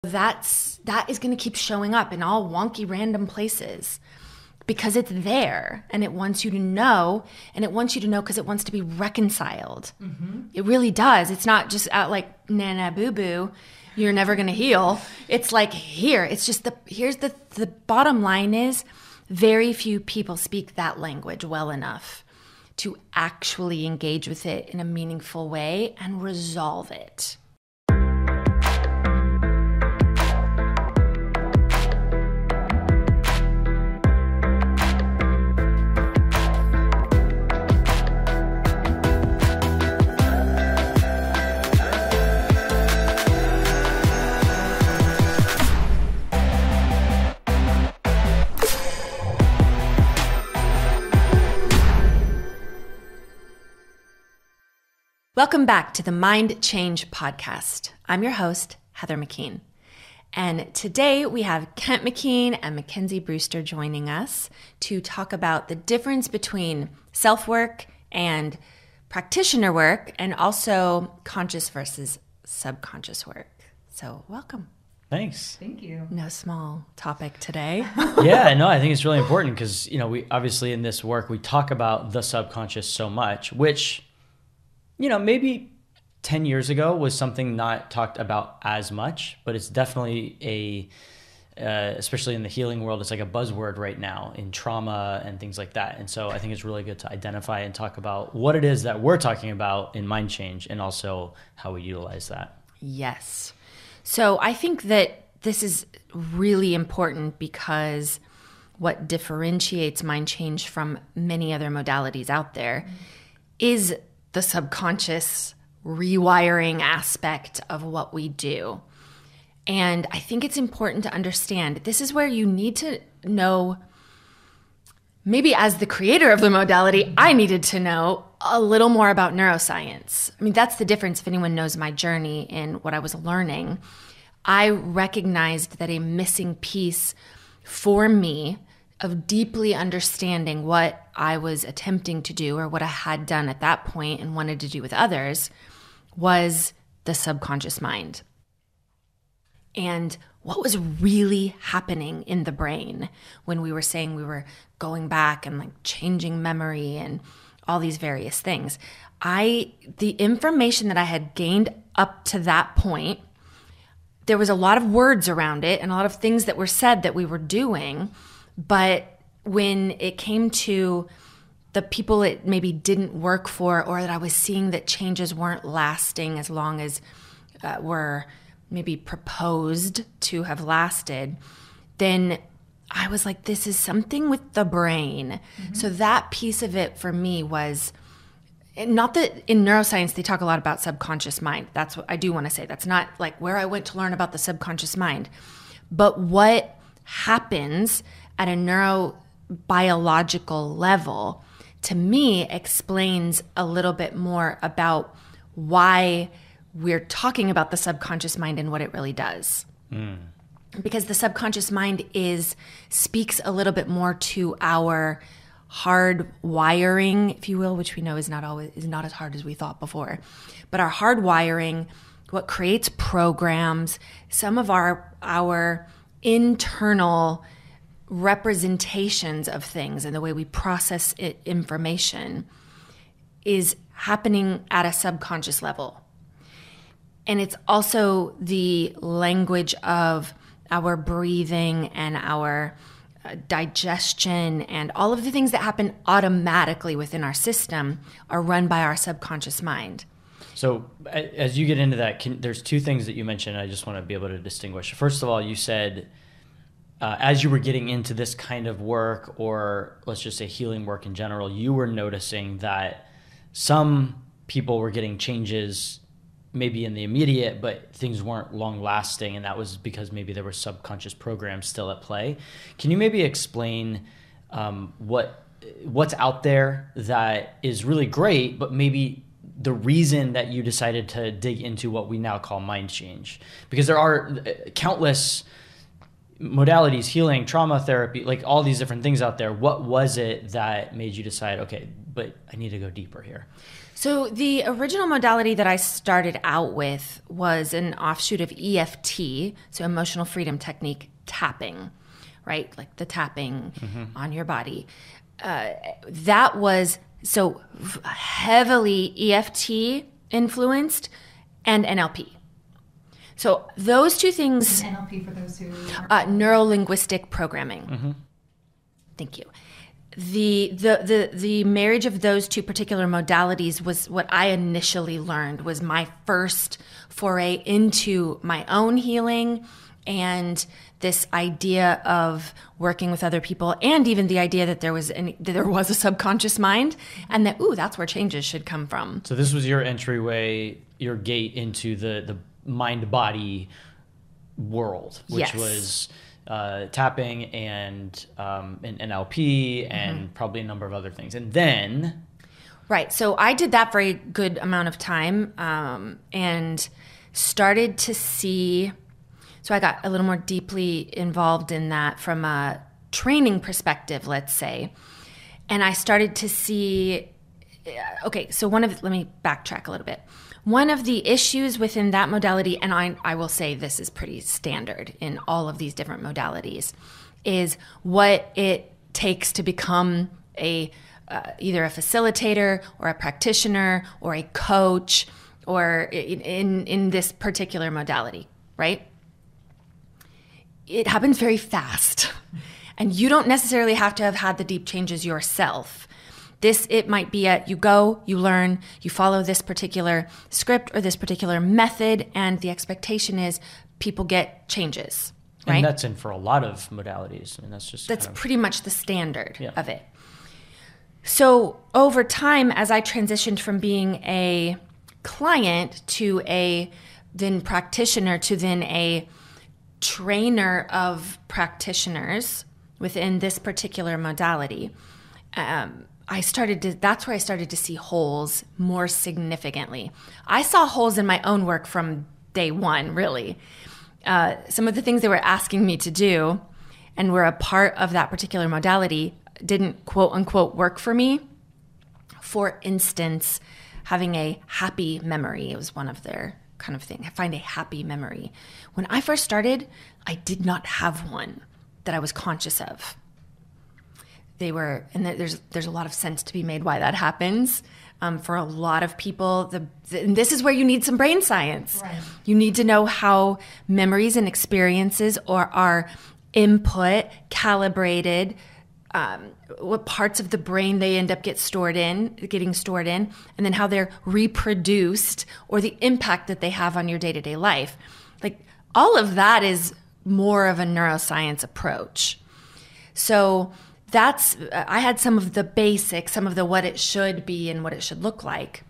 that is going to keep showing up in all wonky random places because it's there and it wants you to know, and it wants you to know because it wants to be reconciled. It really does. It's not just out like nana boo boo, you're never going to heal. It's like here, it's just here's the bottom line is very few people speak that language well enough to actually engage with it in a meaningful way and resolve it. Welcome back to the Mind Change Podcast. I'm your host, Heather McKean. And today we have Kent McKean and McKenzie Brewster joining us to talk about the difference between self-work and practitioner work, and also conscious versus subconscious work. So welcome. Thanks. Thank you. No small topic today. Yeah, no, I think it's really important because, we obviously in this work, we talk about the subconscious so much, which maybe 10 years ago was something not talked about as much, but it's definitely especially in the healing world, it's like a buzzword right now in trauma and things like that. And so I think it's really good to identify and talk about what it is that we're talking about in mind change and also how we utilize that. Yes. So I think that this is really important because what differentiates mind change from many other modalities out there is the subconscious rewiring aspect of what we do. And I think it's important to understand this is where you need to know, maybe as the creator of the modality, I needed to know a little more about neuroscience. I mean, that's the difference if anyone knows my journey in what I was learning. I recognized that a missing piece for me of deeply understanding what I was attempting to do or what I had done at that point and wanted to do with others was the subconscious mind. And what was really happening in the brain when we were saying we were going back and like changing memory and all these various things. The information that I had gained up to that point, there was a lot of words around it and a lot of things that were said that we were doing. But when it came to the people it maybe didn't work for, or that I was seeing that changes weren't lasting as long as were maybe proposed to have lasted, then I was like, this is something with the brain. So that piece of it for me was, not that in neuroscience they talk a lot about subconscious mind. That's what I do want to say. That's not like where I went to learn about the subconscious mind. But what happens at a neurobiological level, to me, explains a little bit more about why we're talking about the subconscious mind and what it really does. Because the subconscious mind speaks a little bit more to our hard wiring, if you will, which we know is not as hard as we thought before. But our hard wiring, what creates programs, some of our internal representations of things and the way we process information is happening at a subconscious level. And it's also the language of our breathing and our digestion, and all of the things that happen automatically within our system are run by our subconscious mind. So as you get into that, there's two things that you mentioned I just want to be able to distinguish. First of all, you said as you were getting into this kind of work, or let's just say healing work in general, you were noticing that some people were getting changes maybe in the immediate, but things weren't long lasting, and that was because maybe there were subconscious programs still at play. Can you maybe explain what's out there that is really great, but maybe the reason that you decided to dig into what we now call mind change? Because there are countless modalities, healing, trauma therapy, like all these different things out there. What was it that made you decide, okay, but I need to go deeper here? So the original modality that I started out with was an offshoot of EFT, so emotional freedom technique, tapping, right? Like the tapping on your body. That was so heavily EFT influenced and NLP. So those two things. NLP for those who neuro-linguistic programming. Thank you. The marriage of those two particular modalities was what I initially learned, was my first foray into my own healing and this idea of working with other people, and even the idea that there was a subconscious mind, and that, that's where changes should come from. So this was your entryway, your gate into the mind-body world, which was tapping and NLP and probably a number of other things. And then... Right. So I did that for a good amount of time and started to see... So I got a little more deeply involved in that from a training perspective, let's say. And I started to see... Okay, so let me backtrack a little bit. One of the issues within that modality, and I will say this is pretty standard in all of these different modalities, is what it takes to become either a facilitator or a practitioner or a coach, or in this particular modality, right? It happens very fast, and you don't necessarily have to have had the deep changes yourself. It might be you go, you learn, you follow this particular script or this particular method, and the expectation is people get changes, right? And that's in for a lot of modalities. I mean, that's pretty much the standard of it. So over time, as I transitioned from being a client to a then practitioner to then a trainer of practitioners within this particular modality, that's where I started to see holes more significantly. I saw holes in my own work from day one, really. Some of the things they were asking me to do and were a part of that particular modality didn't quote unquote work for me. For instance, having a happy memory. It was one of their kind of thing. Find a happy memory. When I first started, I did not have one that I was conscious of. There's a lot of sense to be made why that happens. For a lot of people, and this is where you need some brain science. Right. You need to know how memories and experiences are input, calibrated, what parts of the brain they end up getting stored in, and then how they're reproduced or the impact that they have on your day-to-day life. Like all of that is more of a neuroscience approach. So I had some of the basics, some of the what it should be and what it should look like.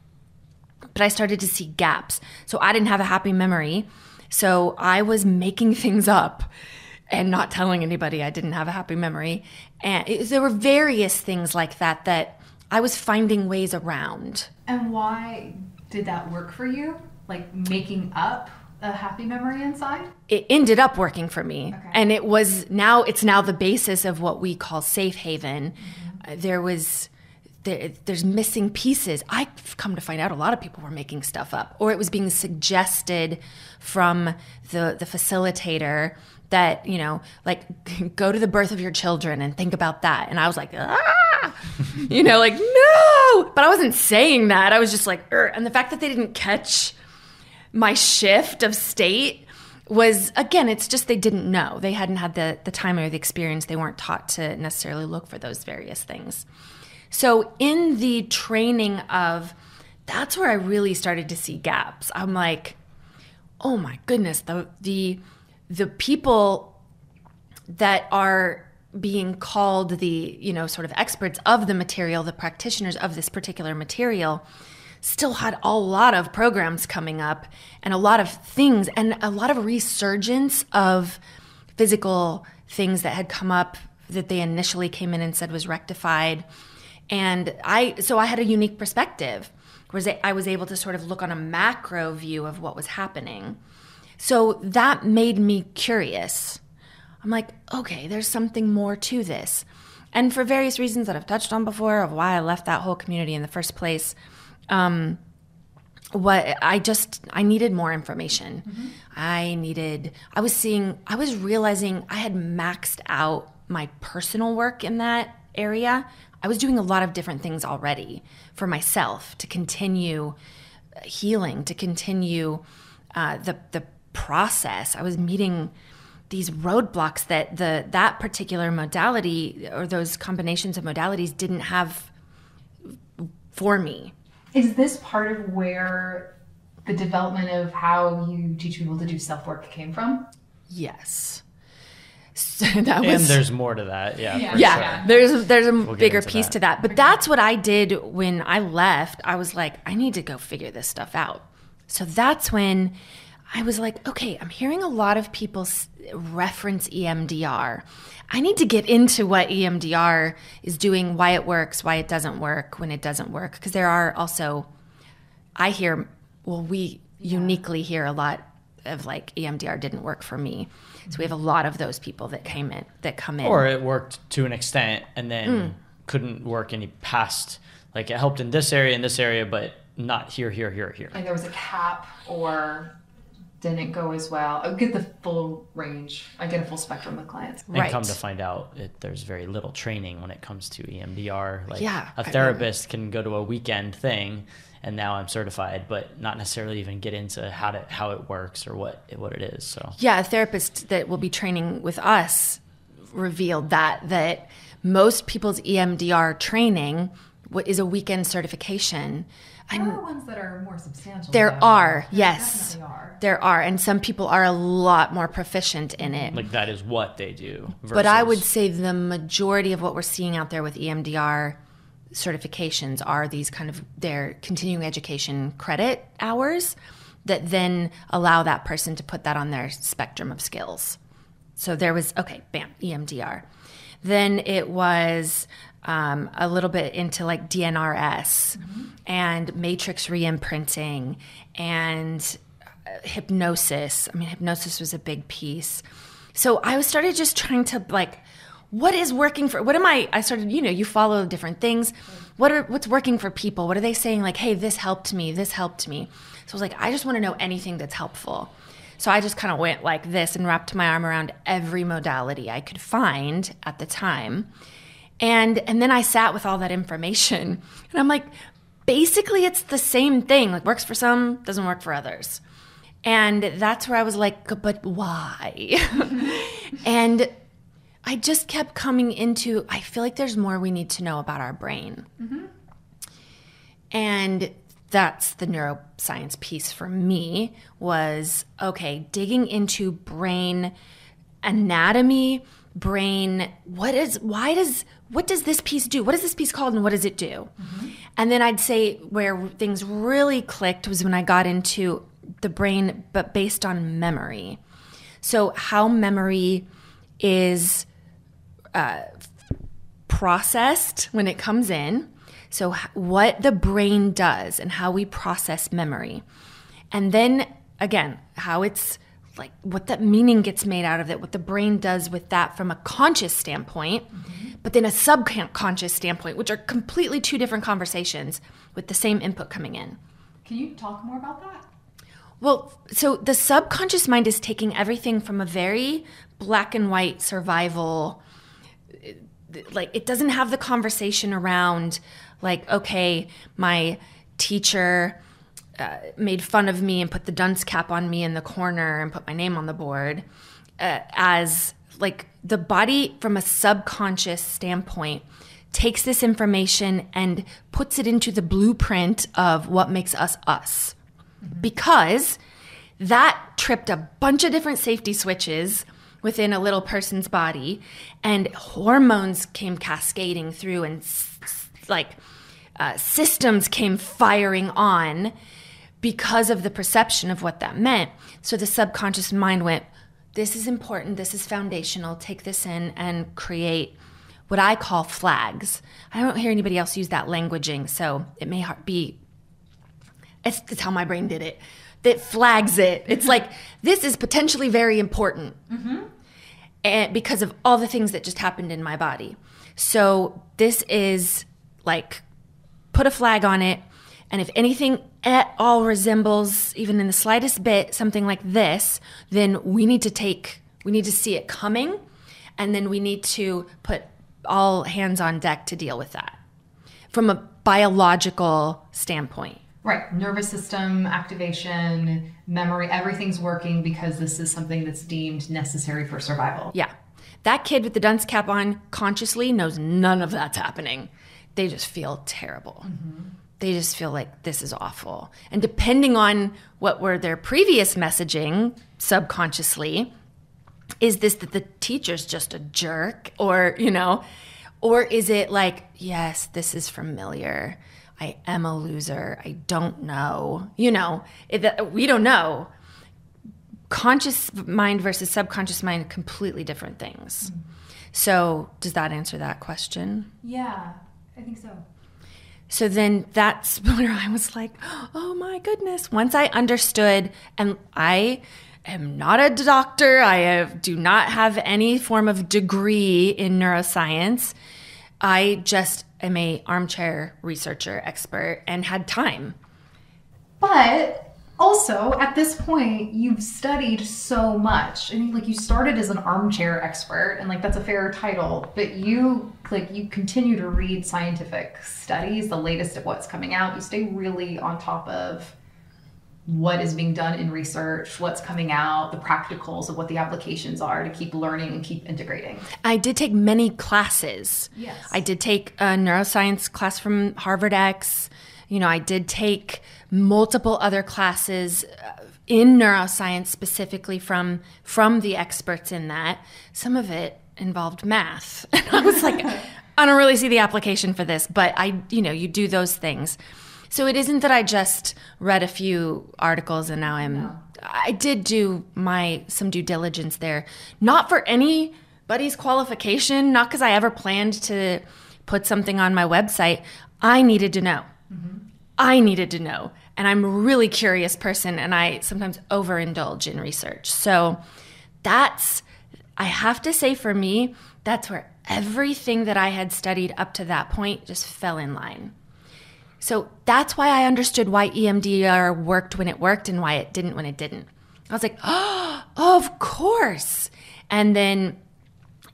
But I started to see gaps. So I didn't have a happy memory. So I was making things up and not telling anybody I didn't have a happy memory. And there were various things like that I was finding ways around. And why did that work for you? Like making up a happy memory inside? It ended up working for me. Okay. And it's now the basis of what we call safe haven. There's missing pieces. I've come to find out a lot of people were making stuff up, or it was being suggested from the facilitator that, like go to the birth of your children and think about that. And I was like, no, but I wasn't saying that. I was just like, and the fact that they didn't catch my shift of state was, again, it's just they didn't know. They hadn't had the time or the experience. They weren't taught to necessarily look for those various things. So in the training that's where I really started to see gaps. I'm like, oh my goodness, the people that are being called the, sort of experts of the material, the practitioners of this particular material, still had a lot of programs coming up and a lot of things and a lot of resurgence of physical things that had come up that they initially came in and said was rectified. And I had a unique perspective, whereas I was able to sort of look on a macro view of what was happening. So that made me curious. I'm like, okay, there's something more to this. And for various reasons that I've touched on before of why I left that whole community in the first place, what I needed more information. I was realizing I had maxed out my personal work in that area. I was doing a lot of different things already for myself to continue healing, to continue the process. I was meeting these roadblocks that that particular modality or those combinations of modalities didn't have for me. Is this part of where the development of how you teach people to do self-work came from? Yes. So that was, and there's more to that. Yeah. Sure. There's a bigger piece to that. But that's what I did when I left. I was like, I need to go figure this stuff out. So that's when I was like, okay, I'm hearing a lot of people reference EMDR. I need to get into what EMDR is doing, why it works, why it doesn't work, when it doesn't work. Because there are also, we uniquely hear a lot of like EMDR didn't work for me. So we have a lot of those people that come in. Or it worked to an extent and then couldn't work any past, like it helped in this area, but not here. Like there was a cap or didn't go as well. I get the full range. I get a full spectrum of clients. And come to find out, there's very little training when it comes to EMDR. Like a therapist can go to a weekend thing, and now I'm certified, but not necessarily even get into how it works or what it is. So a therapist that will be training with us revealed that most people's EMDR training is a weekend certification. There are ones that are more substantial. There are, yes. There are, and some people are a lot more proficient in it. Like that is what they do. But I would say the majority of what we're seeing out there with EMDR certifications are these kind of their continuing education credit hours that then allow that person to put that on their spectrum of skills. So there was, EMDR. Then it was a little bit into like DNRS and matrix re-imprinting and hypnosis. I mean, hypnosis was a big piece. So I started just trying to like, what is working for, I started, you follow different things. What's working for people? What are they saying? Like, hey, this helped me. So I was like, I just want to know anything that's helpful. So I just kind of went like this and wrapped my arm around every modality I could find at the time. And then I sat with all that information and I'm like, basically it's the same thing. Like works for some, doesn't work for others. And that's where I was like, but why? And I just kept coming into, I feel like there's more we need to know about our brain. And that's the neuroscience piece for me was, digging into brain anatomy, what does this piece do? What is this piece called and what does it do? And then I'd say where things really clicked was when I got into the brain, but based on memory. So how memory is processed when it comes in. So what the brain does and how we process memory. And then again, how it's like what that meaning gets made out of it, what the brain does with that from a conscious standpoint, but then a subconscious standpoint, which are completely two different conversations with the same input coming in. Can you talk more about that? Well, so the subconscious mind is taking everything from a very black and white survival, like it doesn't have the conversation around like, okay, my teacher made fun of me and put the dunce cap on me in the corner and put my name on the board, as like the body from a subconscious standpoint takes this information and puts it into the blueprint of what makes us us. Because that tripped a bunch of different safety switches within a little person's body, and hormones came cascading through, and systems came firing on because of the perception of what that meant. So the subconscious mind went, this is important, this is foundational, take this in and create what I call flags. I don't hear anybody else use that languaging, so it may be, it's how my brain did it. That flags it. It's like, this is potentially very important and because of all the things that just happened in my body. So this is like, put a flag on it. And if anything at all resembles, even in the slightest bit, something like this, then we need to see it coming, and then we need to put all hands on deck to deal with that from a biological standpoint. Right. Nervous system activation, memory, everything's working because this is something that's deemed necessary for survival. Yeah. That kid with the dunce cap on consciously knows none of that's happening. They just feel terrible. They just feel like this is awful. And depending on what were their previous messaging subconsciously, is this that the teacher's just a jerk, or, or is it like, yes, this is familiar. I am a loser. I don't know. We don't know. Conscious mind versus subconscious mind, completely different things. So does that answer that question? Yeah, I think so. So then that's where I was like, oh my goodness. Once I understood, and I am not a doctor, do not have any form of degree in neuroscience. I just am a armchair researcher expert and had time. But also, at this point, you've studied so much. I think you started as an armchair expert, and that's a fair title, but you continue to read scientific studies, the latest of what's coming out. You stay really on top of what is being done in research, what's coming out, the practicals of what the applications are, to keep learning and keep integrating. I did take many classes. Yes. I did take a neuroscience class from Harvard X. I did take multiple other classes in neuroscience, specifically from the experts in that. Some of it involved math. And I was like, I don't really see the application for this, but you do those things. So it isn't that I just read a few articles and now I did do some due diligence there, not for anybody's qualification, not because I ever planned to put something on my website. I needed to know. I needed to know. And I'm a really curious person, and I sometimes overindulge in research. So I have to say, for me, that's where everything that I had studied up to that point just fell in line. So that's why I understood why EMDR worked when it worked and why it didn't when it didn't. I was like, oh, of course. And then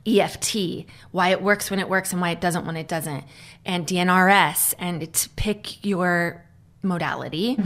EFT, why it works when it works and why it doesn't when it doesn't. And DNRS, and it's pick your modality.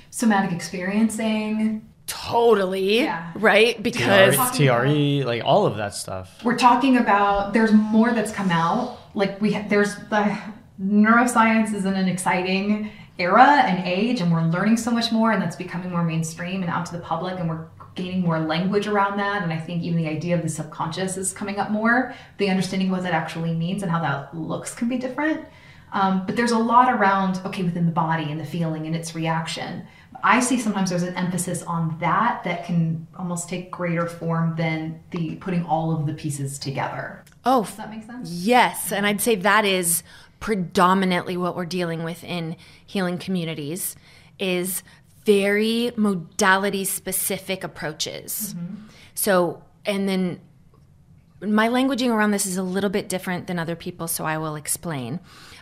Somatic experiencing. Totally. Yeah. Right? Because TRE, all of that stuff. We're talking about, there's more that's come out. There's the neuroscience is in an exciting era and age, and we're learning so much more, and that's becoming more mainstream and out to the public, and we're gaining more language around that. And I think even the idea of the subconscious is coming up more. The understanding of what that actually means and how that looks can be different. But there's a lot around, within the body and the feeling and its reaction. I see sometimes there's an emphasis on that can almost take greater form than the putting all of the pieces together. Oh, does that make sense? Yes. And I'd say that is predominantly what we're dealing with in healing communities, is very modality specific approaches. So, and then my languaging around this is a little bit different than other people, so I will explain.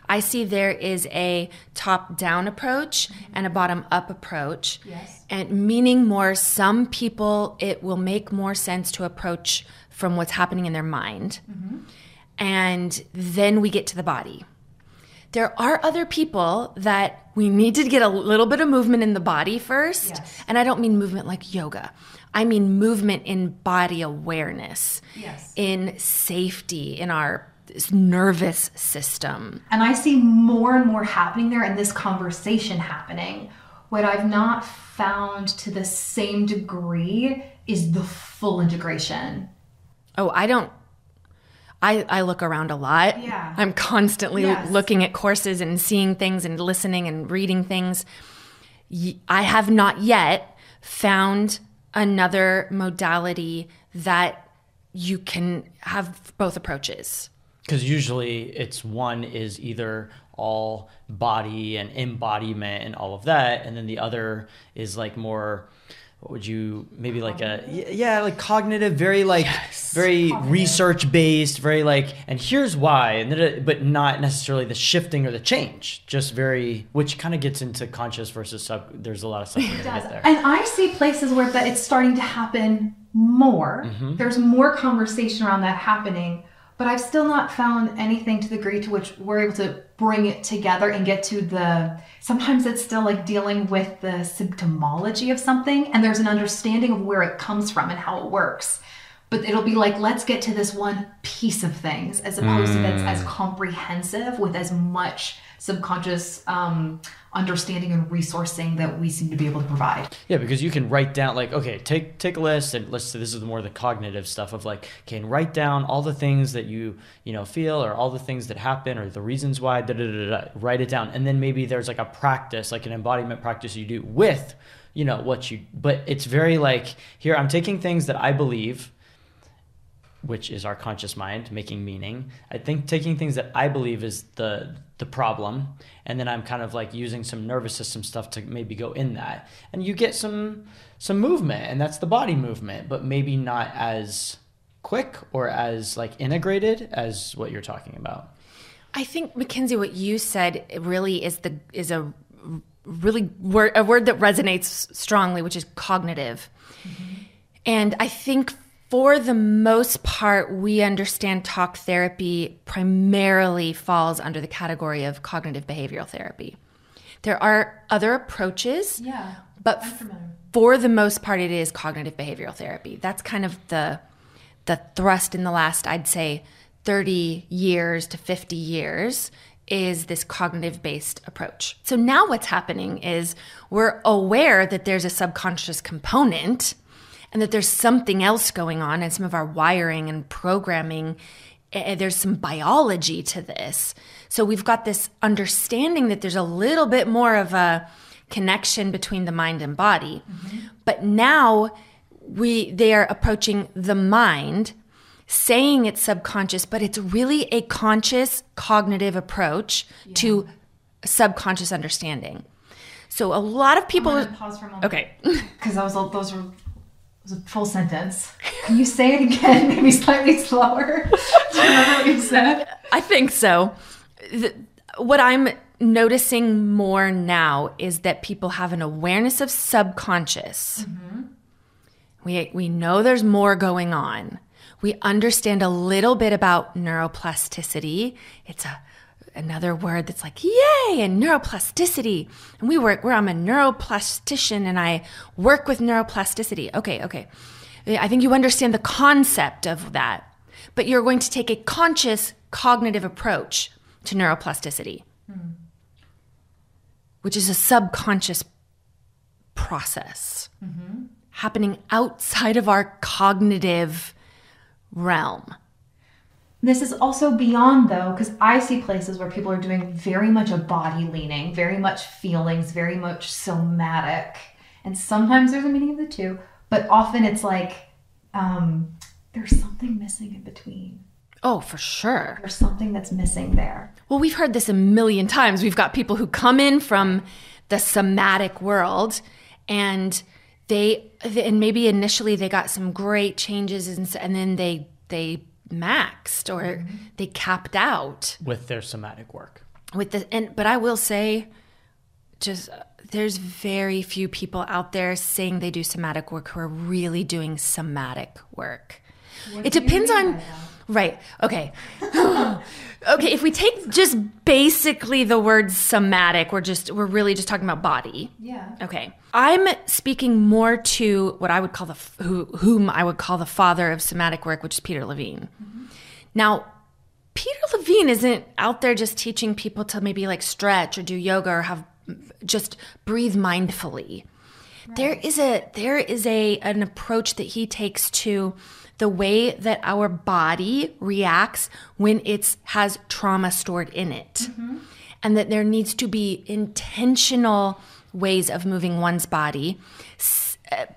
I see there is a top-down approach and a bottom-up approach. Yes. And meaning more, some people, it will make more sense to approach from what's happening in their mind. And then we get to the body. There are other people that we need to get a little bit of movement in the body first. Yes. And I don't mean movement like yoga. I mean movement in body awareness, Yes. in safety, in our nervous system. And I see more and more happening there, and this conversation happening. What I've not found to the same degree is the full integration. Oh, I look around a lot. Yeah. I'm constantly Yes. looking at courses and seeing things and listening and reading things. I have not yet found another modality that you can have both approaches. Because usually one is either all body and embodiment and all of that, and then the other is more what would you, maybe like like cognitive, very like, very research based, very like, and here's why, and then but not necessarily the shifting or the change, just very, which kind of gets into conscious versus there's a lot of stuff to get there. And I see places where that it's starting to happen more. There's more conversation around that happening, but I've still not found anything to the degree to which we're able to bring it together and get to sometimes it's still like dealing with the symptomology of something, and there's an understanding of where it comes from and how it works. But it'll be like, let's get to this one piece of things, as opposed to that's as comprehensive with as much subconscious understanding and resourcing that we seem to be able to provide. Yeah, because you can write down, like, okay, take a list, and let's say this is more the cognitive stuff of like, okay, and write down all the things that you feel, or all the things that happen, or the reasons why, write it down. And then maybe there's like a practice, like an embodiment practice you do with, but it's very like, here, I'm taking things that I believe, which is our conscious mind making meaning. I think taking things that I believe is the problem, and then I'm kind of like using some nervous system stuff to maybe go in that, and you get some movement, and that's the body movement, but maybe not as quick or as like integrated as what you're talking about. I think, McKenzie, what you said really is a word that resonates strongly, which is cognitive. And I think for the most part, we understand talk therapy primarily falls under the category of cognitive behavioral therapy. There are other approaches, but for the most part, it is cognitive behavioral therapy. That's kind of the thrust in the last, I'd say, 30 years to 50 years is this cognitive-based approach. So now what's happening is we're aware that there's a subconscious component and that there's something else going on in some of our wiring and programming. There's some biology to this. So we've got this understanding that there's a little bit more of a connection between the mind and body. But now they are approaching the mind, saying it's subconscious, but it's really a conscious cognitive approach to subconscious understanding. So a lot of people... I'm gonna pause for a moment. Okay. Because those were a full sentence. Can you say it again, maybe slightly slower? Do you remember what you said? I think so. What I'm noticing more now is that people have an awareness of subconscious. We know there's more going on. We understand a little bit about neuroplasticity. It's another word that's like, yay, and neuroplasticity. And I'm a neuroplastician, and I work with neuroplasticity. Okay. I think you understand the concept of that, but you're going to take a conscious cognitive approach to neuroplasticity, which is a subconscious process happening outside of our cognitive realm. This is also beyond, though, because I see places where people are doing very much a body leaning, very much feelings, very much somatic. And sometimes there's a meaning of the two, but often it's like there's something missing in between. Oh, for sure. There's something that's missing there. Well, we've heard this a million times. We've got people who come in from the somatic world, and maybe initially they got some great changes, and then they maxed or they capped out with their somatic work. But I will say, just there's very few people out there saying they do somatic work who are really doing somatic work. It depends on, right? Okay, okay. If we take just basically the word somatic, we're really just talking about body. Yeah. Okay. I'm speaking more to what I would call whom I would call the father of somatic work, which is Peter Levine. Now, Peter Levine isn't out there just teaching people to maybe like stretch or do yoga or just breathe mindfully. Right. There is an approach that he takes to the way that our body reacts when it has trauma stored in it. And that there needs to be intentional ways of moving one's body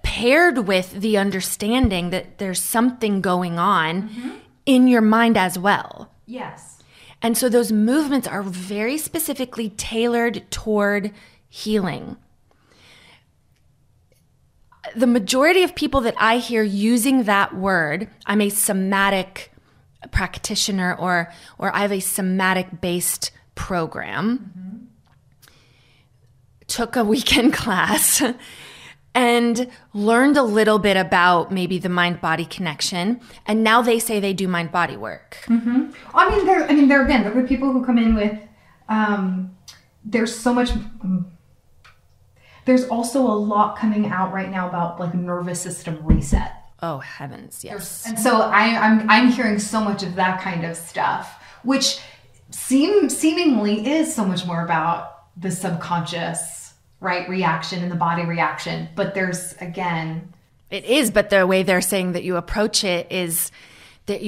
paired with the understanding that there's something going on in your mind as well. Yes. And so those movements are very specifically tailored toward healing. the majority of people that I hear using that word, I'm a somatic practitioner or I have a somatic based program, took a weekend class and learned a little bit about maybe the mind-body connection, and now they say they do mind-body work. There are people who come in with there's so much. There's also a lot coming out right now about like nervous system reset. Oh heavens, yes. And so I'm hearing so much of that kind of stuff, which seemingly is so much more about the subconscious, right, reaction and the body reaction. But there's, again, it is, but the way they're saying that you approach it is that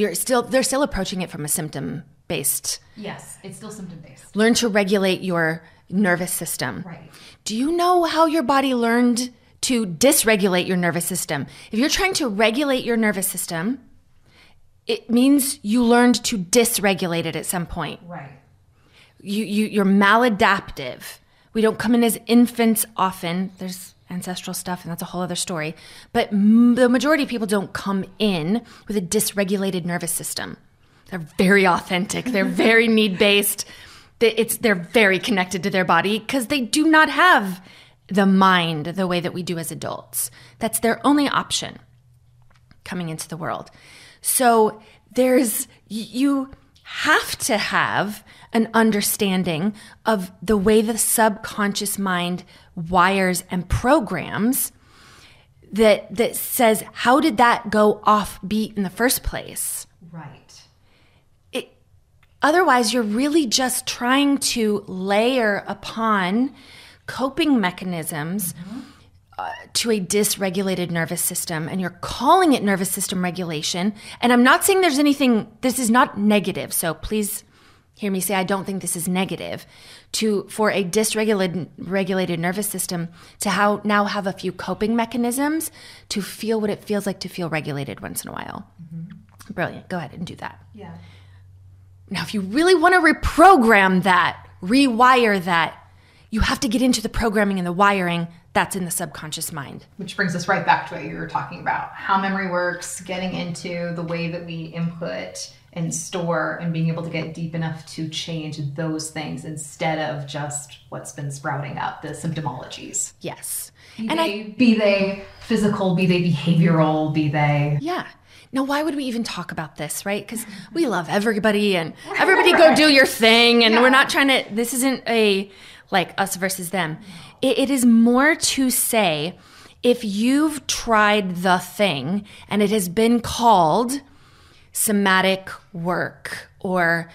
they're still approaching it from a symptom based. Yes, it's still symptom based. Learn to regulate your nervous system. Right. Do you know how your body learned to dysregulate your nervous system? If you're trying to regulate your nervous system, it means you learned to dysregulate it at some point. Right. You're maladaptive. We don't come in as infants often. There's ancestral stuff, and that's a whole other story. But the majority of people don't come in with a dysregulated nervous system. They're very authentic. They're very need-based. They're very connected to their body because they do not have the mind the way that we do as adults. That's their only option coming into the world. So you have to have an understanding of the way the subconscious mind wires and programs that says, how did that go off beat in the first place? Right. Otherwise, you're really just trying to layer upon coping mechanisms to a dysregulated nervous system, and you're calling it nervous system regulation. And I'm not saying this is not negative, so please hear me say I don't think this is negative. For a dysregulated nervous system to now have a few coping mechanisms to feel what it feels like to feel regulated once in a while. Mm-hmm. Brilliant. Go ahead and do that. Yeah. Now, if you really want to reprogram that, rewire that, you have to get into the programming and the wiring that's in the subconscious mind. Which brings us right back to what you were talking about, how memory works, getting into the way that we input and store, and being able to get deep enough to change those things instead of just what's been sprouting up, the symptomologies. Yes. Be they physical, be they behavioral, be they... Yeah. Now, why would we even talk about this, right? Because we love everybody and everybody go do your thing. And we're not trying to, this isn't a like us versus them. It is more to say, if you've tried the thing and it has been called somatic work or,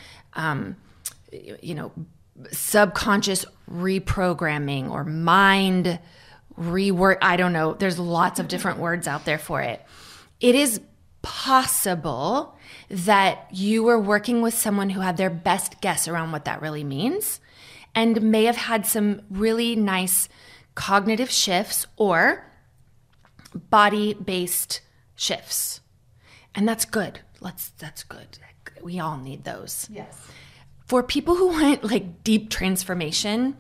subconscious reprogramming or mind rework, I don't know. There's lots of different words out there for it. It is possible that you were working with someone who had their best guess around what that really means and may have had some really nice cognitive shifts or body-based shifts. And that's good. That's good. We all need those. Yes. For people who want like deep transformation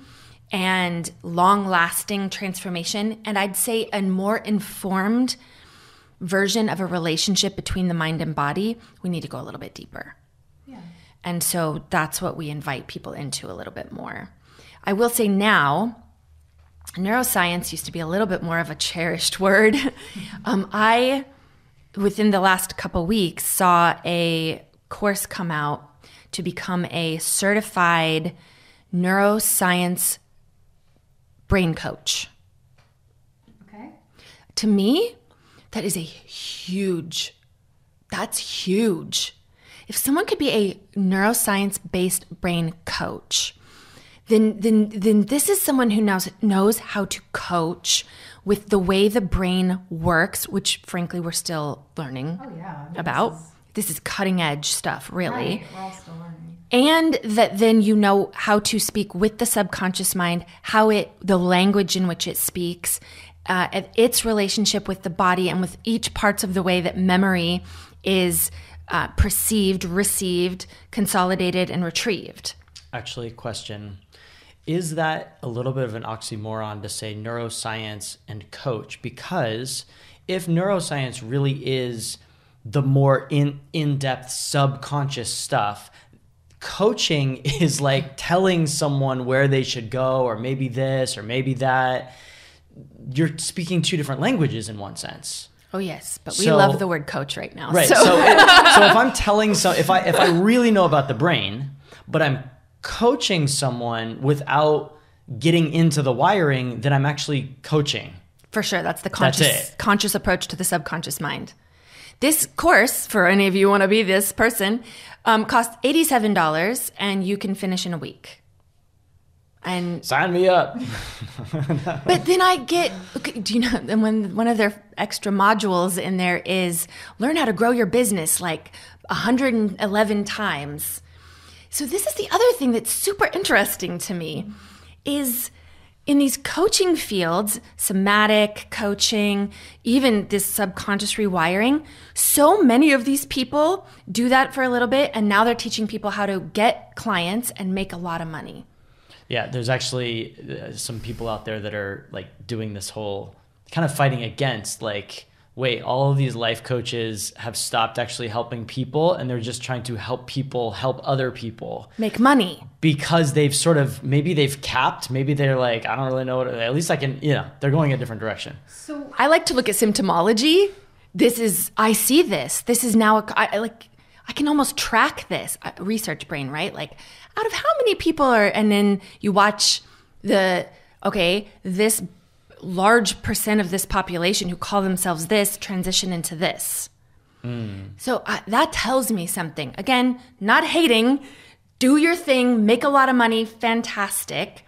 and long-lasting transformation, and I'd say a more informed version of a relationship between the mind and body, we need to go a little bit deeper. Yeah. And so that's what we invite people into a little bit more. I will say now, neuroscience used to be a little bit more of a cherished word. I, within the last couple weeks, saw a course come out to become a certified neuroscience brain coach. Okay. To me, that's huge. If someone could be a neuroscience-based brain coach, then this is someone who knows how to coach with the way the brain works, which frankly we're still learning about. This is cutting edge stuff, really. Right. We're all still learning. And that then you know how to speak with the subconscious mind, the language in which it speaks, its relationship with the body and with each parts of the way that memory is perceived, received, consolidated, and retrieved. Actually, question. is that a little bit of an oxymoron to say neuroscience and coach? Because if neuroscience really is the more in-depth subconscious stuff, coaching is like telling someone where they should go, or maybe this or maybe that. You're speaking two different languages in one sense. Oh yes, but we love the word coach right now. Right. So if I'm telling if I really know about the brain, but I'm coaching someone without getting into the wiring, then I'm actually coaching. For sure, that's the conscious approach to the subconscious mind. This course, for any of you who want to be this person, costs $87, and you can finish in a week. And sign me up. But then I get, do you know, and when one of their extra modules in there is learn how to grow your business like 111 times. So this is the other thing that's super interesting to me is in these coaching fields, somatic coaching, even this subconscious rewiring, so many of these people do that for a little bit, and now they're teaching people how to get clients and make a lot of money. Yeah, there's actually some people out there that are like doing this whole kind of fighting against like, wait, all of these life coaches have stopped actually helping people, and they're just trying to help people help other people make money because they've sort of, maybe they've capped, maybe they're like, I don't really know what, at least I can, they're going a different direction. So I like to look at symptomology. I see this. This is now, I can almost track this. Research brain, right? Like, out of how many people are, and then you watch this large percent of this population who call themselves this transition into this. So that tells me something. Again, not hating, do your thing, make a lot of money, fantastic.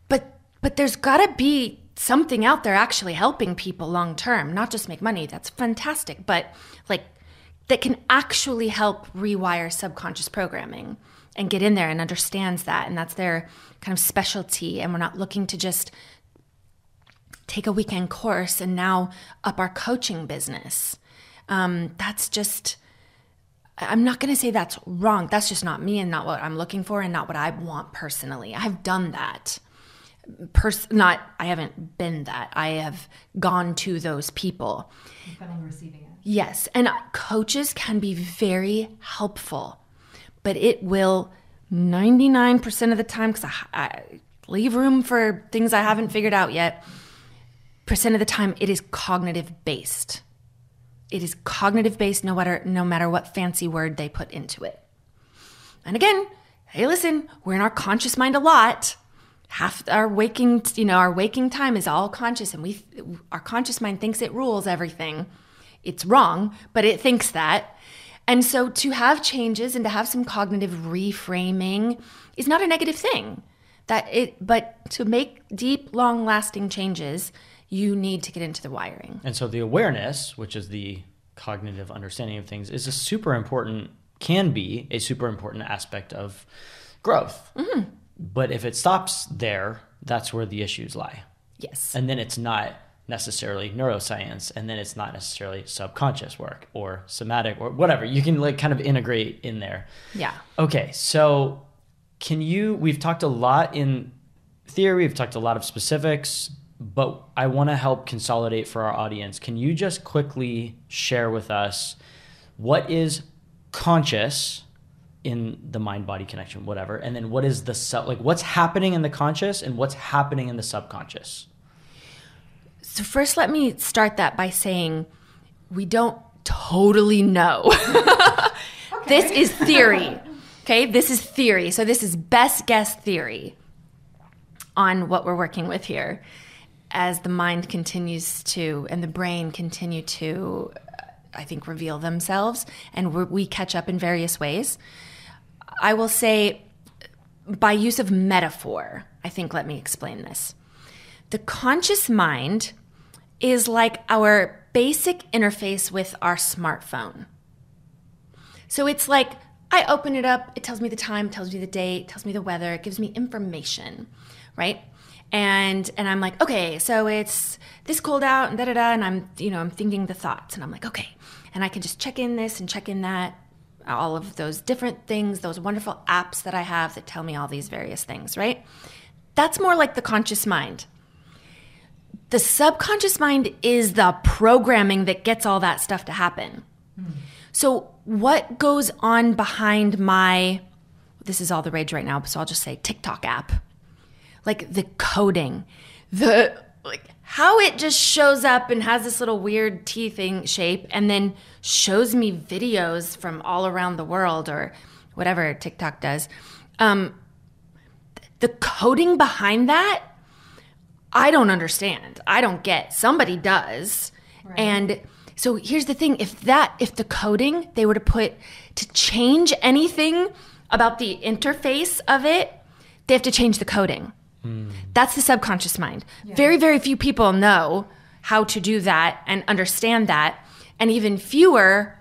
But there's gotta be something out there actually helping people long term, not just make money. That's fantastic, but like that can actually help rewire subconscious programming and get in there and understands that. And that's their kind of specialty. And we're not looking to just take a weekend course and now up our coaching business. That's just, I'm not going to say that's wrong. That's just not me and not what I'm looking for and not what I want personally. I've done that. I haven't been that. I have gone to those people. You've been on the receiving end. Yes. And coaches can be very helpful, but it will 99% of the time, because I leave room for things I haven't figured out yet, percent of the time it is cognitive based. It is cognitive based no matter what fancy word they put into it. And again, hey, listen, we're in our conscious mind a lot. Half our waking time is all conscious, and our conscious mind thinks it rules everything. It's wrong, but it thinks that. And so to have changes and to have some cognitive reframing is not a negative thing. But to make deep, long-lasting changes, you need to get into the wiring. And so the awareness, which is the cognitive understanding of things, can be a super important aspect of growth. Mm-hmm. But if it stops there, that's where the issues lie. Yes. And then it's not necessarily neuroscience, and then it's not necessarily subconscious work or somatic or whatever. You can like kind of integrate in there. Yeah. Okay, so we've talked a lot in theory, we've talked a lot of specifics, but I want to help consolidate for our audience. Can you just quickly share with us what is conscious in the mind-body connection, whatever, and then what is what's happening in the conscious and what's happening in the subconscious? So first, let me start that by saying we don't totally know. Okay. This is theory. Okay, this is theory. So this is best guess theory on what we're working with here as the mind continues to and the brain continue to, I think, reveal themselves and we catch up in various ways. I will say by use of metaphor, let me explain this. The conscious mind is like our basic interface with our smartphone. So it's like I open it up, it tells me the time, tells me the date, tells me the weather, it gives me information, right? And I'm like, okay, so it's this cold out and and I'm thinking the thoughts and I'm like, okay. And I can just check in this and check in that all of those different things, those wonderful apps that I have that tell me all these various things, right? That's more like the conscious mind. The subconscious mind is the programming that gets all that stuff to happen. So what goes on behind this is all the rage right now, so I'll just say TikTok app. Like the coding, how it just shows up and has this little weird T thing shape and then shows me videos from all around the world or whatever TikTok does. The coding behind that, I don't understand. I don't get. Somebody does. Right. And so here's the thing. If the coding, they were to change anything about the interface of it, they have to change the coding. That's the subconscious mind. Yeah. Very, very few people know how to do that and understand that. And even fewer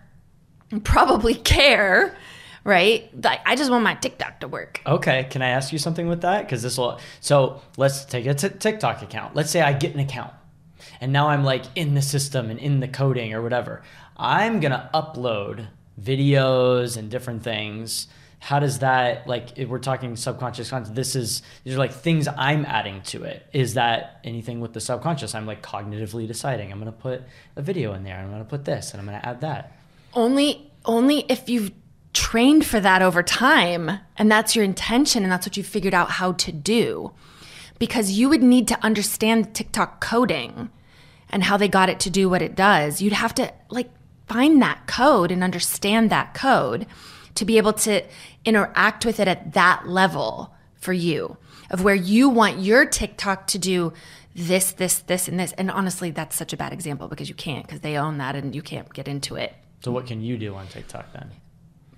probably care, right? Like, I just want my TikTok to work. Okay. Can I ask you something with that? So let's take a TikTok account. Let's say I get an account and now I'm like in the system and in the coding or whatever. I'm going to upload videos and different things. How does that, like, if we're talking subconscious content, these are like things I'm adding to it. Is that anything with the subconscious? I'm like cognitively deciding I'm going to put a video in there. I'm going to put this and I'm going to add that. Only if you've trained for that over time and that's your intention and that's what you figured out how to do. Because you would need to understand TikTok coding and how they got it to do what it does. You'd have to like find that code and understand that code to be able to interact with it at that level for you, of where you want your TikTok to do this, and this. And honestly, that's such a bad example because you can't, because they own that and you can't get into it. So what can you do on TikTok then?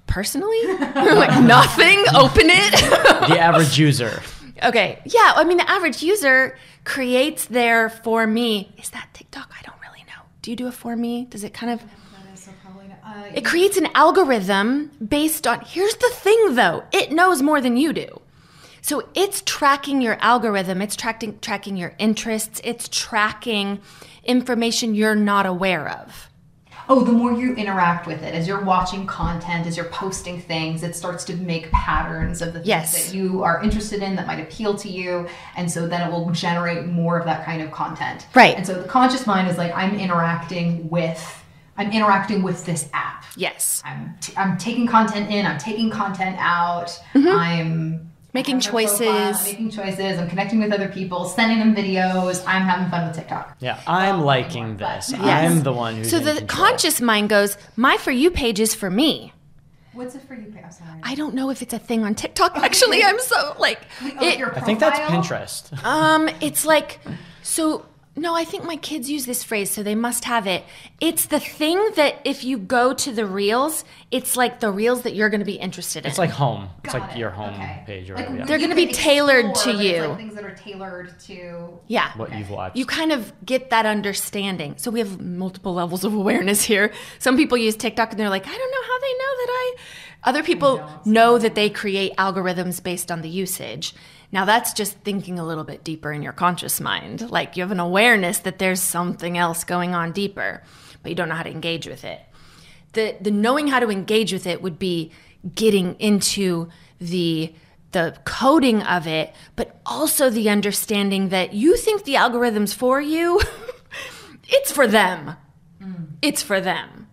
Personally? Like nothing? Open it? The average user. Okay. Yeah. I mean, the average user creates their for me. Is that TikTok? I don't really know. Do you do a for me? Does it kind of... It creates an algorithm based on, here's the thing though, it knows more than you do. So it's tracking your algorithm, it's tracking your interests, it's tracking information you're not aware of. Oh, the more you interact with it, as you're watching content, as you're posting things, it starts to make patterns of the things that you are interested in that might appeal to you. And so then it will generate more of that kind of content. Right. And so the conscious mind is like, I'm interacting with this app. Yes. I'm taking content in, I'm taking content out, I'm making choices. I'm connecting with other people, sending them videos, I'm having fun with TikTok. Yeah, I'm liking this. Yes. I'm the one who's So the conscious mind goes, my For You page is for me. What's a For You page? I'm sorry. I don't know if it's a thing on TikTok. Actually, I'm so like... I think that's Pinterest. It's like... So... No, I think my kids use this phrase, so they must have it. It's the thing that if you go to the reels, it's like the reels that you're going to be interested in. It's like home. It's like your home page or whatever. Like, they're going to be tailored to you. Like things that are tailored to what you've watched. You kind of get that understanding. So we have multiple levels of awareness here. Some people use TikTok and they're like, I don't know how they know that Other people know that they create algorithms based on the usage. Now that's just thinking a little bit deeper in your conscious mind. Like you have an awareness that there's something else going on deeper, but you don't know how to engage with it. The knowing how to engage with it would be getting into the coding of it, but also the understanding that you think the algorithm's for you. It's for them. It's for them.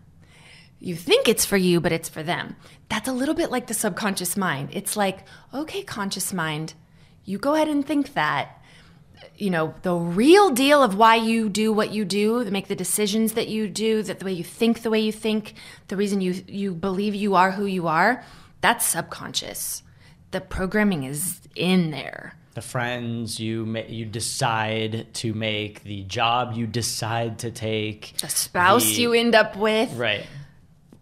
You think it's for you, but it's for them. That's a little bit like the subconscious mind. It's like, okay, conscious mind, you go ahead and think that, the real deal of why you do what you do, to make the decisions that you do, that the way you think, the reason you believe you are who you are, that's subconscious. The programming is in there. The friends you decide to make, the job you decide to take. The spouse you end up with. Right.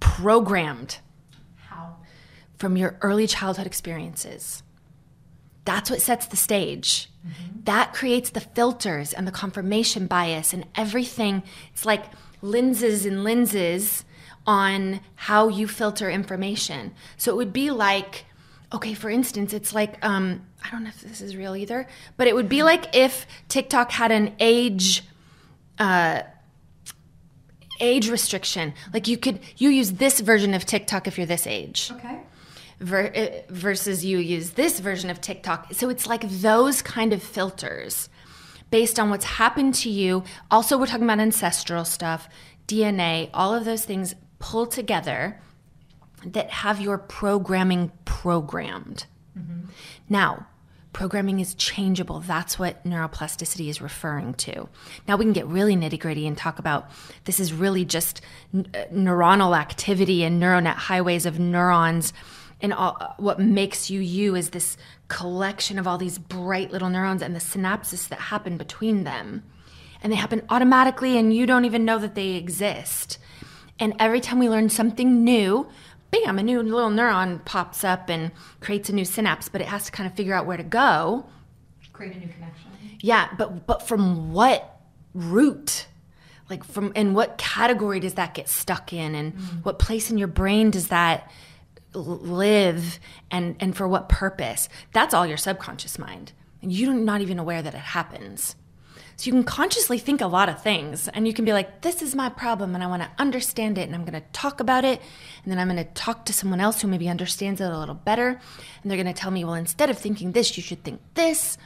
Programmed. How? From your early childhood experiences. That's what sets the stage. Mm-hmm. That creates the filters and the confirmation bias and everything. It's like lenses and lenses on how you filter information. So it would be like, okay, for instance, it's like, I don't know if this is real either, but it would be like if TikTok had an age age restriction. Like you use this version of TikTok if you're this age. Okay. Versus you use this version of TikTok. So it's like those kind of filters based on what's happened to you. Also, we're talking about ancestral stuff, DNA, all of those things pull together that have your programming programmed. Mm-hmm. Now, programming is changeable. That's what neuroplasticity is referring to. Now we can get really nitty-gritty and talk about this is really just neuronal activity and neuronet highways of neurons, and all, what makes you is this collection of all these bright little neurons and the synapses that happen between them. And they happen automatically and you don't even know that they exist. And every time we learn something new, bam, a new little neuron pops up and creates a new synapse, but it has to kind of figure out where to go. Create a new connection. Yeah, but from what root? Like in what category does that get stuck in? And what place in your brain does that live, and for what purpose? That's all your subconscious mind. And you're not even aware that it happens. So you can consciously think a lot of things, and you can be like, this is my problem and I want to understand it, and I'm going to talk about it, and then I'm going to talk to someone else who maybe understands it a little better, and they're going to tell me, well, instead of thinking this, you should think this,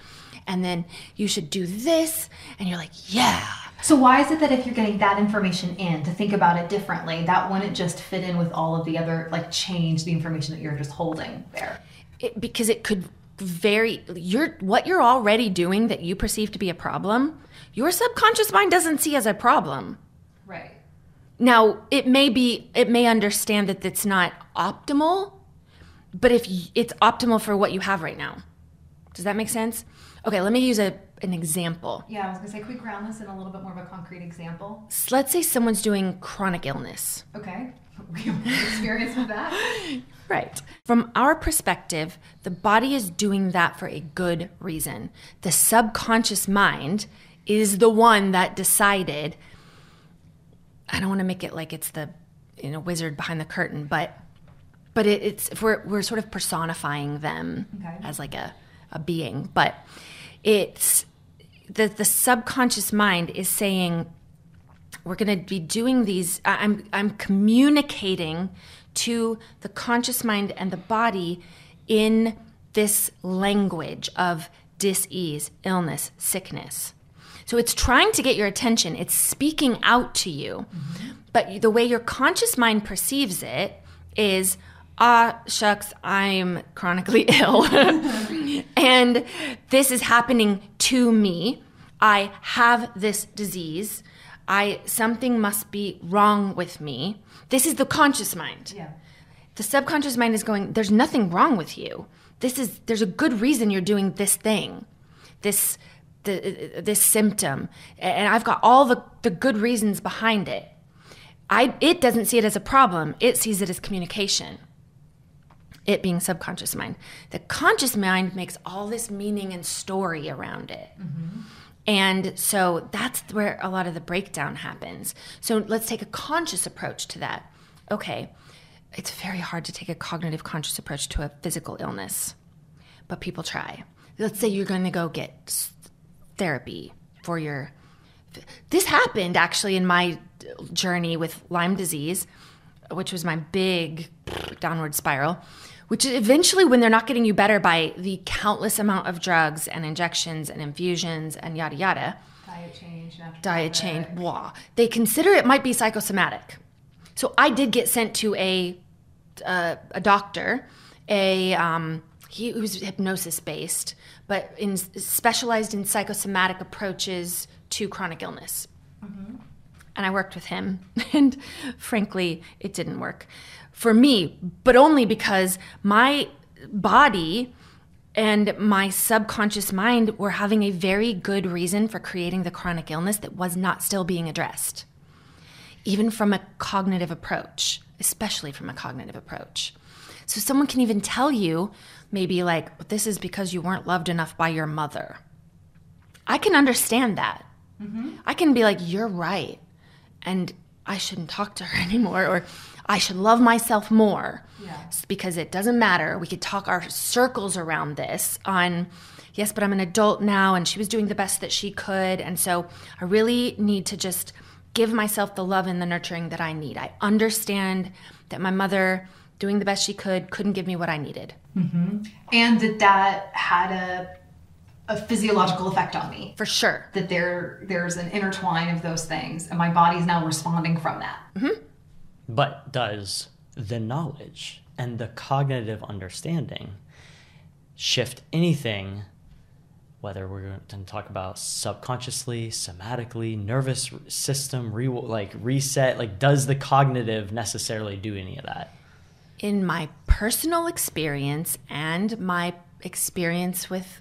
and then you should do this, and you're like, yeah. So why is it that if you're getting that information in to think about it differently, that wouldn't just fit in with all of the other, like change the information that you're just holding there? Because it could what you're already doing that you perceive to be a problem, your subconscious mind doesn't see as a problem. Right. Now, it may understand that it's not optimal, but if it's optimal for what you have right now. Does that make sense? Okay, let me use an example. Yeah, I was going to say, could we ground this in a little bit more of a concrete example? So let's say someone's doing chronic illness. Okay. We have experience with that. Right. From our perspective, the body is doing that for a good reason. The subconscious mind is the one that decided, I don't want to make it like it's the wizard behind the curtain, but it's we're sort of personifying them as like a being, but it's the subconscious mind is saying, we're going to be doing these. I'm communicating to the conscious mind and the body in this language of dis-ease, illness, sickness. So it's trying to get your attention. It's speaking out to you. Mm-hmm. But the way your conscious mind perceives it is, shucks, I'm chronically ill. And this is happening to me. I have this disease. Something must be wrong with me. This is the conscious mind. Yeah. The subconscious mind is going, there's nothing wrong with you. There's a good reason you're doing this thing, this symptom. And I've got all the good reasons behind it. It doesn't see it as a problem. It sees it as communication. It being subconscious mind. The conscious mind makes all this meaning and story around it. Mm-hmm. And so that's where a lot of the breakdown happens. So let's take a conscious approach to that. Okay, it's very hard to take a cognitive conscious approach to a physical illness, but people try. Let's say you're going to go get therapy for your... This happened actually in my journey with Lyme disease, which was my big downward spiral, which eventually, when they're not getting you better by the countless amount of drugs and injections and infusions and yada yada, diet change, blah, they consider it might be psychosomatic. So I did get sent to a doctor, he was hypnosis based, but specialized in psychosomatic approaches to chronic illness. Mm-hmm. And I worked with him, and frankly, it didn't work for me, but only because my body and my subconscious mind were having a very good reason for creating the chronic illness that was not still being addressed, even from a cognitive approach, especially from a cognitive approach. So someone can even tell you, maybe like, this is because you weren't loved enough by your mother. I can understand that. Mm-hmm. I can be like, you're right, and I shouldn't talk to her anymore, or I should love myself more. Yeah. Because it doesn't matter. We could talk our circles around this on, yes, but I'm an adult now, and she was doing the best that she could, and so I really need to just give myself the love and the nurturing that I need. I understand that my mother, doing the best she could, couldn't give me what I needed. Mm-hmm. And that had a physiological effect on me. For sure. That there's an intertwine of those things, and my body's now responding from that. Mm-hmm. But does the knowledge and the cognitive understanding shift anything, whether we're going to talk about subconsciously, somatically, nervous system, reset, like does the cognitive necessarily do any of that? In my personal experience and my experience with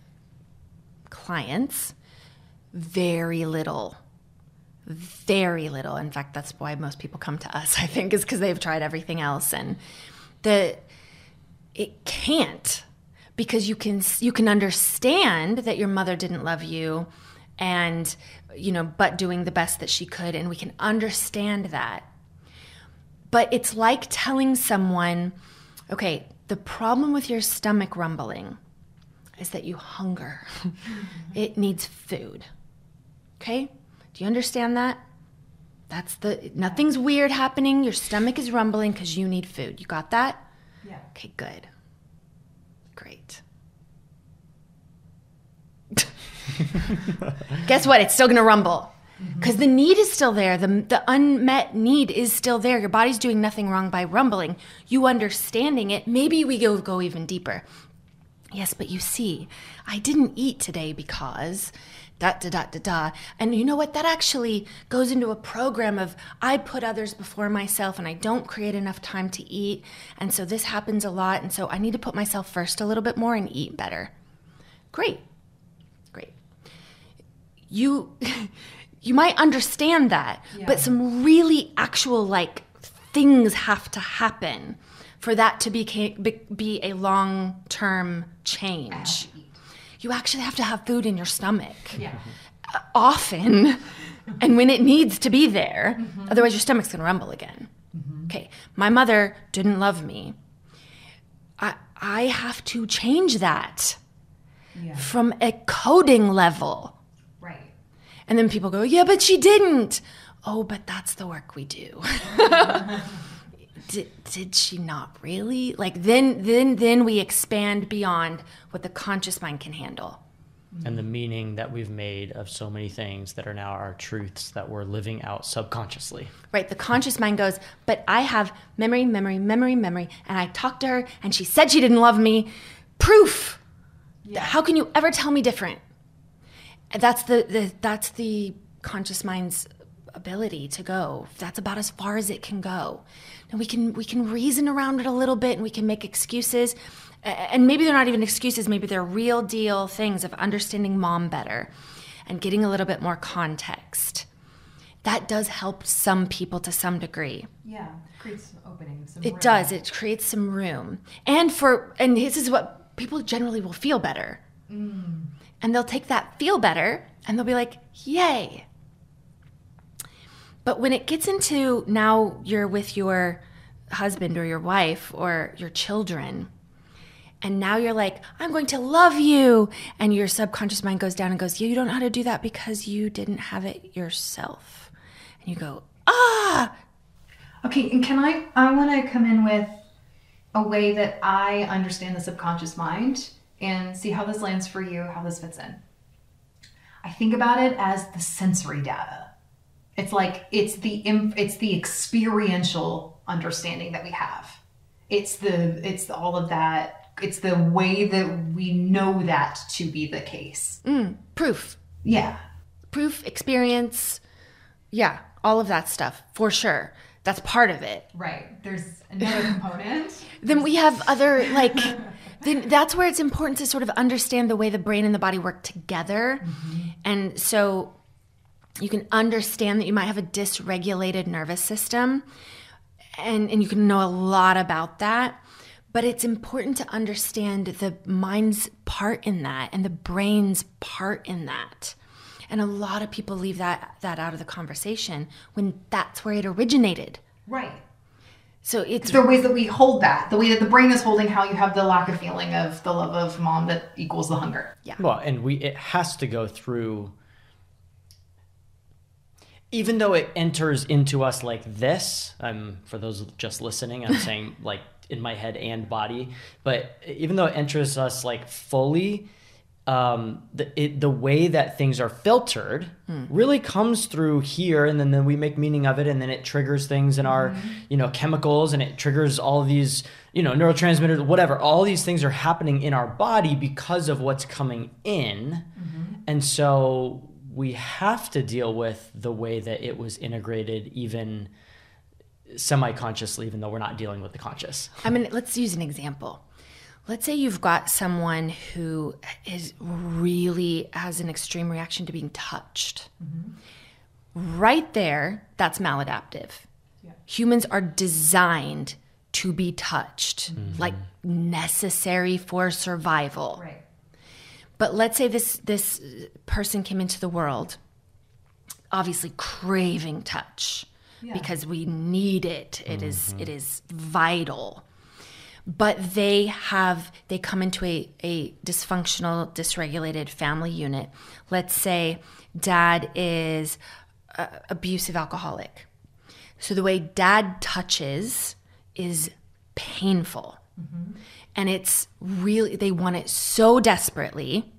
clients, very little. Very little. In fact, that's why most people come to us, I think, is because they've tried everything else. And it can't, because you can understand that your mother didn't love you and, but doing the best that she could. And we can understand that. But it's like telling someone, okay, the problem with your stomach rumbling is that you hunger. It needs food. Okay? Do you understand that? Nothing's weird happening. Your stomach is rumbling because you need food. You got that? Yeah. Okay, good. Great. Guess what? It's still going to rumble because the need is still there. The unmet need is still there. Your body's doing nothing wrong by rumbling. You understanding it, maybe we go even deeper. Yes, but you see, I didn't eat today because... And you know what? That actually goes into a program of I put others before myself and I don't create enough time to eat. And so this happens a lot. And so I need to put myself first a little bit more and eat better. Great. You might understand that, but some really actual things have to happen for that to be a long-term change. You actually have to have food in your stomach often and when it needs to be there. Mm-hmm. Otherwise, your stomach's going to rumble again. Mm-hmm. Okay, my mother didn't love me. I have to change that from a coding level. Right. And then people go, yeah, but she didn't. Oh, but that's the work we do. Did she not really? Then we expand beyond what the conscious mind can handle. And the meaning that we've made of so many things that are now our truths that we're living out subconsciously. Right. The conscious mind goes, but I have memory, and I talked to her and she said she didn't love me. Proof. Yeah. How can you ever tell me different? That's the conscious mind's ability to go. That's about as far as it can go. And we can reason around it a little bit and we can make excuses. And maybe they're not even excuses. Maybe they're real deal things of understanding mom better and getting a little bit more context. That does help some people to some degree. Yeah, it creates some opening. It does. It creates some room. And this is what people generally will feel better. Mm. And they'll take that feel better and they'll be like, yay. But when it gets into now you're with your husband or your wife or your children, and now you're like, I'm going to love you. And your subconscious mind goes down and goes, yeah, you don't know how to do that because you didn't have it yourself. And you go, ah. Okay, and I want to come in with a way that I understand the subconscious mind and see how this lands for you, how this fits in. I think about it as the sensory data. It's like, it's the experiential understanding that we have. It's all of that. It's the way that we know that to be the case. Proof. Yeah. Proof, experience. Yeah. All of that stuff, for sure. That's part of it. Right. There's another component. Then we have other, then that's where it's important to sort of understand the way the brain and the body work together. Mm-hmm. And so you can understand that you might have a dysregulated nervous system and you can know a lot about that. But it's important to understand the mind's part in that and the brain's part in that. And a lot of people leave that out of the conversation when that's where it originated. Right. So it's... There are ways that we hold that. The way that the brain is holding how you have the lack of feeling of the love of mom that equals the hunger. Yeah. Well, and it has to go through... even though it enters into us like this, for those just listening, I'm saying like in my head and body, but even though it enters us like fully, the way that things are filtered really comes through here, and then we make meaning of it, and then it triggers things in our, chemicals, and it triggers all these, neurotransmitters, whatever. All these things are happening in our body because of what's coming in. And so we have to deal with the way that it was integrated, even semi-consciously, even though we're not dealing with the conscious. I mean, let's use an example. Let's say you've got someone who really has an extreme reaction to being touched. Right there, that's maladaptive. Yeah. Humans are designed to be touched, like necessary for survival. Right. But let's say this person came into the world, obviously craving touch, because we need it. It is vital. But they come into a dysfunctional, dysregulated family unit. Let's say dad is abusive alcoholic. So the way dad touches is painful. And it's really, they want it so desperately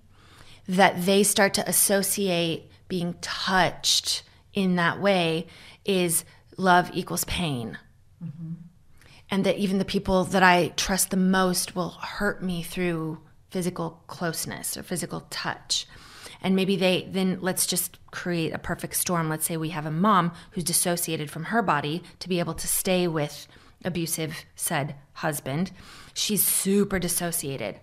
that they start to associate being touched in that way is love equals pain. And that even the people that I trust the most will hurt me through physical closeness or physical touch. And maybe then let's just create a perfect storm. Let's say we have a mom who's dissociated from her body to be able to stay with abusive said husband. She's super dissociated,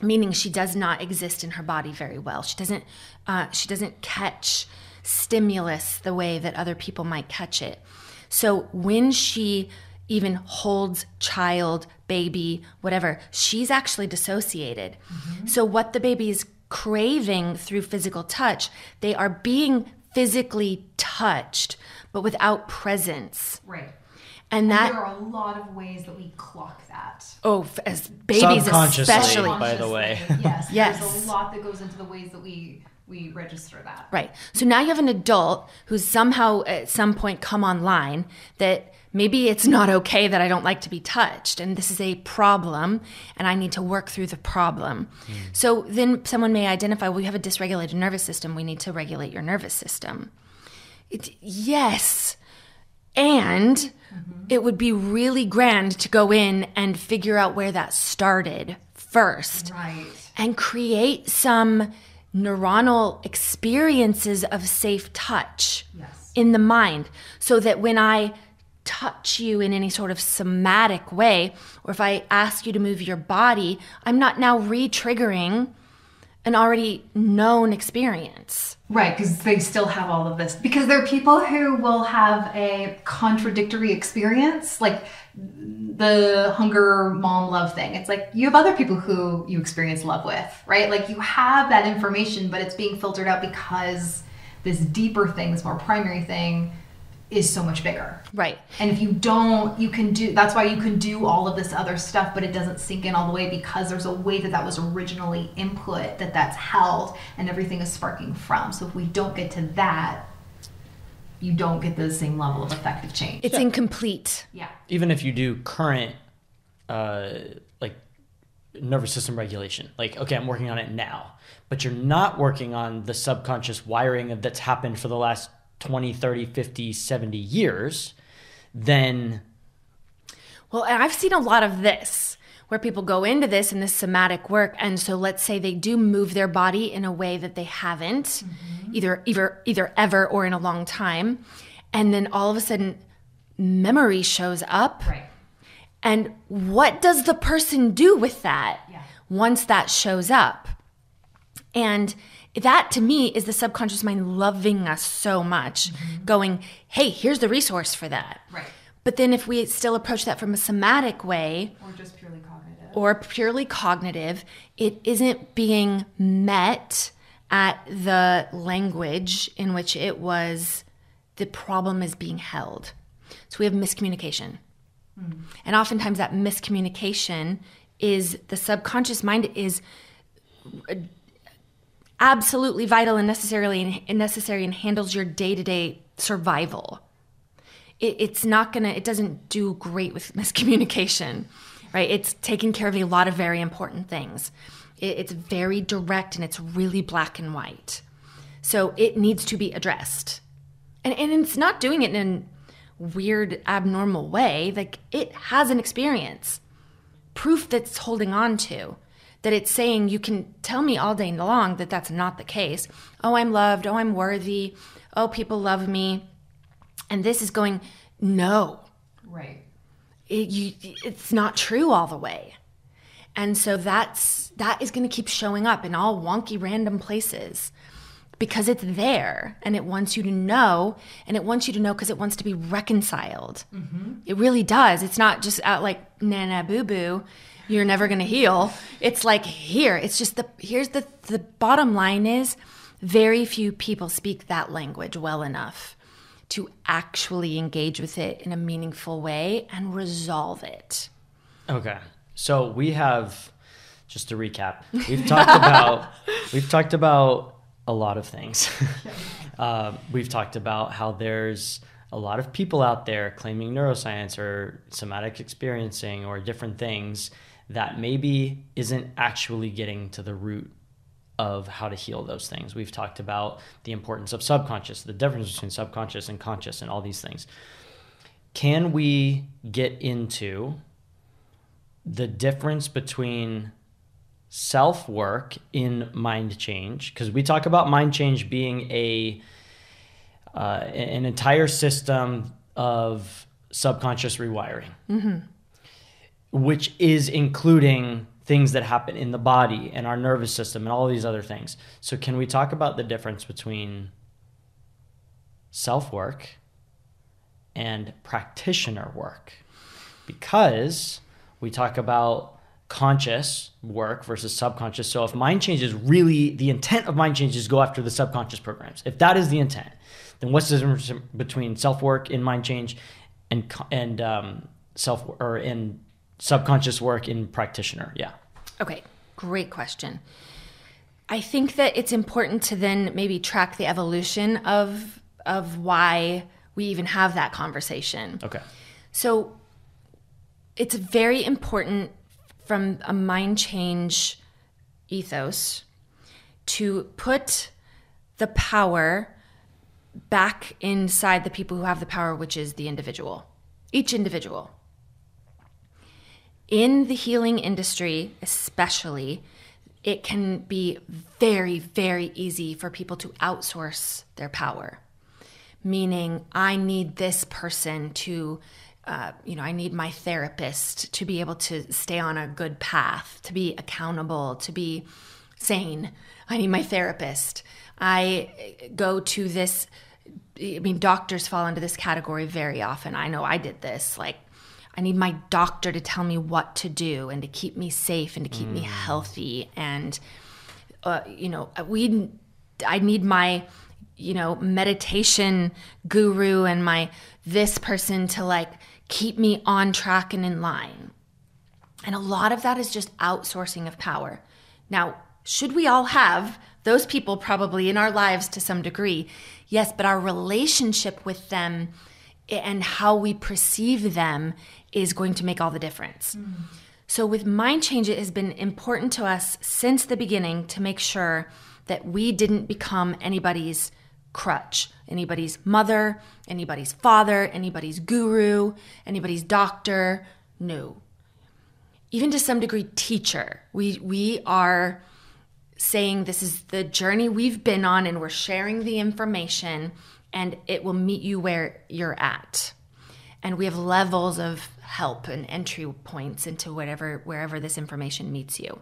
meaning she does not exist in her body very well. She doesn't catch stimulus the way that other people might catch it. So when she even holds child, baby, whatever, she's actually dissociated. So what the baby is craving through physical touch, they are being physically touched, but without presence. Right. And there are a lot of ways that we clock that. Oh, as babies especially. By the way. Yes. There's a lot that goes into the ways that we register that. Right. So now you have an adult who's somehow at some point come online that maybe it's not okay that I don't like to be touched, and this is a problem, and I need to work through the problem. So then someone may identify, well, you have a dysregulated nervous system. We need to regulate your nervous system. Yes. And it would be really grand to go in and figure out where that started first. Right. And create some neuronal experiences of safe touch in the mind, so that when I touch you in any sort of somatic way, or if I ask you to move your body, I'm not now re-triggering an already known experience. Right, because they still have all of this. Because there are people who will have a contradictory experience, like the hunger mom love thing. It's like you have other people who you experience love with, right? Like you have that information, but it's being filtered out because this deeper thing, this more primary thing, is so much bigger. Right. And if you don't, that's why you can do all of this other stuff, but it doesn't sink in all the way because there's a way that was originally input, that's held, and everything is sparking from. So if we don't get to that, you don't get the same level of effective change. It's incomplete. Yeah. Even if you do current, like nervous system regulation, like, okay, I'm working on it now, but you're not working on the subconscious wiring that's happened for the last 20, 30, 50, 70 years, then... Well, and I've seen a lot of this, where people go into this and this somatic work, and so let's say they do move their body in a way that they haven't, either ever or in a long time, and then all of a sudden memory shows up. Right. And what does the person do with that once that shows up? And that, to me, is the subconscious mind loving us so much, going, hey, here's the resource for that. Right. But then if we still approach that from a somatic way, or just purely cognitive, it isn't being met at the language in which it was, the problem is being held. So we have miscommunication. And oftentimes that miscommunication is the subconscious mind is absolutely vital and necessary and handles your day-to-day survival. It doesn't do great with miscommunication, right? It's taking care of a lot of very important things. It's very direct and it's really black and white. So it needs to be addressed. And it's not doing it in a weird, abnormal way. Like, it has an experience. Proof that's holding on to. That it's saying, you can tell me all day long that that's not the case. Oh, I'm loved. Oh, I'm worthy. Oh, people love me. And this is going, no. Right. It's not true all the way. And so that is going to keep showing up in all wonky random places because it's there and it wants you to know, and it wants you to know because it wants to be reconciled. Mm-hmm. It really does. It's not just out like, nah, boo-boo, you're never going to heal. It's like, here's the bottom line is very few people speak that language well enough to actually engage with it in a meaningful way and resolve it. Okay. So we have, just to recap, we've talked about a lot of things. We've talked about how there's a lot of people out there claiming neuroscience or somatic experiencing or different things that maybe isn't actually getting to the root of how to heal those things. We've talked about the importance of subconscious, the difference between subconscious and conscious and all these things. Can we get into the difference between self-work in mind change? Because we talk about mind change being an entire system of subconscious rewiring, mm-hmm. which is including things that happen in the body and our nervous system and all these other things. So can we talk about the difference between self-work and practitioner work? Because we talk about conscious work versus subconscious. So if mind change is really, the intent of mind change is go after the subconscious programs. If that is the intent, then what's the difference between self-work in mind change and subconscious work in practitioner? Yeah. Okay, great question. I think that it's important to then maybe track the evolution of why we even have that conversation. Okay. So it's very important from a mind change ethos to put the power back inside the people who have the power, which is the individual, each individual. In the healing industry, especially, it can be very, very easy for people to outsource their power. Meaning, I need this person to, I need my therapist to be able to stay on a good path, to be accountable, to be sane. I need my therapist. I go to this, doctors fall into this category very often. I know I did this, I need my doctor to tell me what to do and to keep me safe and to keep me healthy. And, I need my, meditation guru and this person to keep me on track and in line. And a lot of that is just outsourcing of power. Now, should we all have those people probably in our lives to some degree? Yes, but our relationship with them and how we perceive them is going to make all the difference. Mm. So with mind change, it has been important to us since the beginning to make sure that we didn't become anybody's crutch, anybody's mother, anybody's father, anybody's guru, anybody's doctor. No. Even to some degree, teacher. We are saying this is the journey we've been on and we're sharing the information and it will meet you where you're at. And we have levels of help and entry points into wherever this information meets you.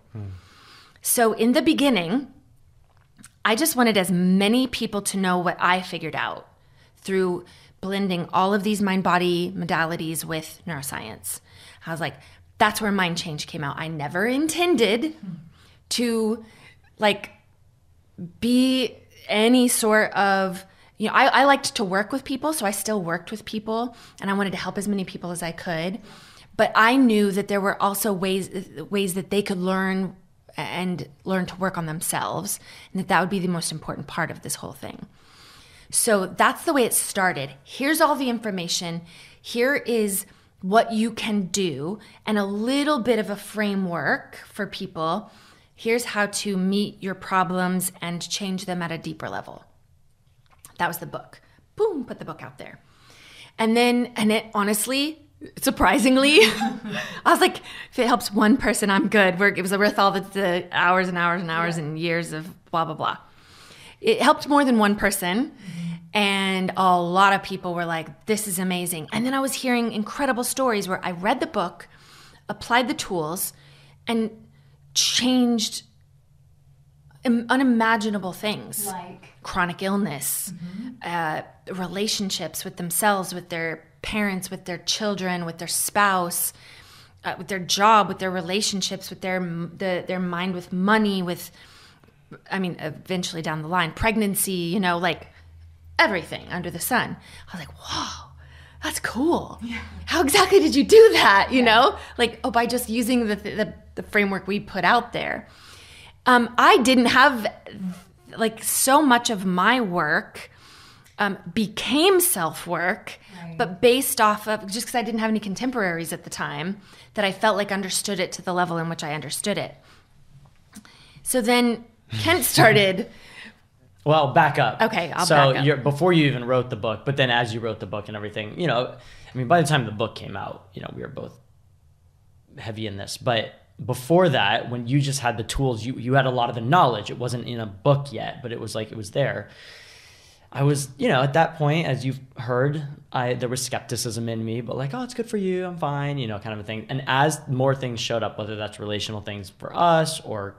So in the beginning, I just wanted as many people to know what I figured out through blending all of these mind-body modalities with neuroscience. I was like, that's where mind change came out. I never intended to be any sort of, I liked to work with people, so I still worked with people, and I wanted to help as many people as I could. But I knew that there were also ways that they could learn and learn to work on themselves, and that would be the most important part of this whole thing. So that's the way it started. Here's all the information. Here is what you can do, and a little bit of a framework for people. Here's how to meet your problems and change them at a deeper level. That was the book. Boom, put the book out there. And it honestly, surprisingly, I was like, if it helps one person, I'm good. It was worth all the hours and hours and hours and years of blah, blah, blah. It helped more than one person. And a lot of people were like, this is amazing. And then I was hearing incredible stories where I read the book, applied the tools, and changed unimaginable things. Like chronic illness, relationships with themselves, with their parents, with their children, with their spouse, with their job, with their relationships, with their mind, with money, eventually down the line, pregnancy, like everything under the sun. I was like, whoa, that's cool. Yeah. How exactly did you do that? By just using the framework we put out there. I didn't have so much of my work became self-work, right, but based off of, just because I didn't have any contemporaries at the time that I felt like understood it to the level in which I understood it. So then Kent started. Well, back up. Okay, I'll back up. Before you even wrote the book, but then as you wrote the book and everything, by the time the book came out, we were both heavy in this. But before that, when you just had the tools, you had a lot of the knowledge. It wasn't in a book yet, but it was there. I was, at that point, as you've heard, there was skepticism in me, but oh, it's good for you, I'm fine, kind of a thing. And as more things showed up, whether that's relational things for us or,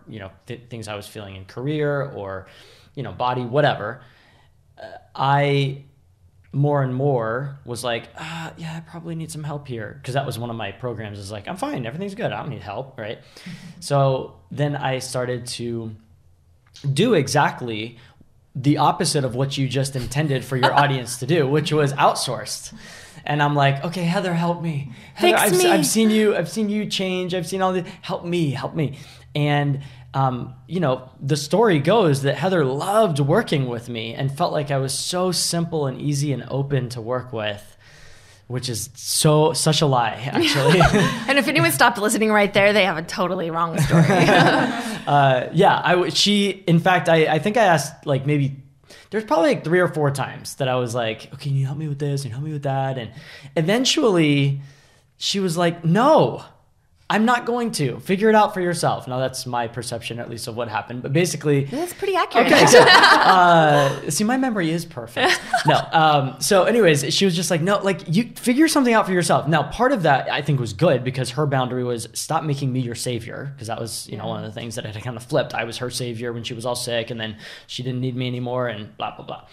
things I was feeling in career or, body, whatever, I more and more was like, yeah, I probably need some help here. Because that was one of my programs, is I'm fine, everything's good, I don't need help, right? So then I started to do exactly the opposite of what you just intended for your audience to do, which was outsourced. And I'm like, okay, Heather, help me. Heather, I've seen you change. I've seen all this. Help me. And, the story goes that Heather loved working with me and felt like I was so simple and easy and open to work with, which is such a lie, actually. And if anyone stopped listening right there, they have a totally wrong story. In fact, I think I asked maybe, there's probably 3 or 4 times that I was like, okay, can you help me with this and help me with that? And eventually she was like, no, I'm not going to. Figure it out for yourself. Now that's my perception, at least, of what happened. But basically, that's pretty accurate. Okay, see, my memory is perfect. No. So anyways, she was just like, no, you figure something out for yourself. Now, part of that I think was good, because her boundary was stop making me your savior. Because that was, one of the things that had kind of flipped. I was her savior when she was all sick, and then she didn't need me anymore, and blah, blah, blah.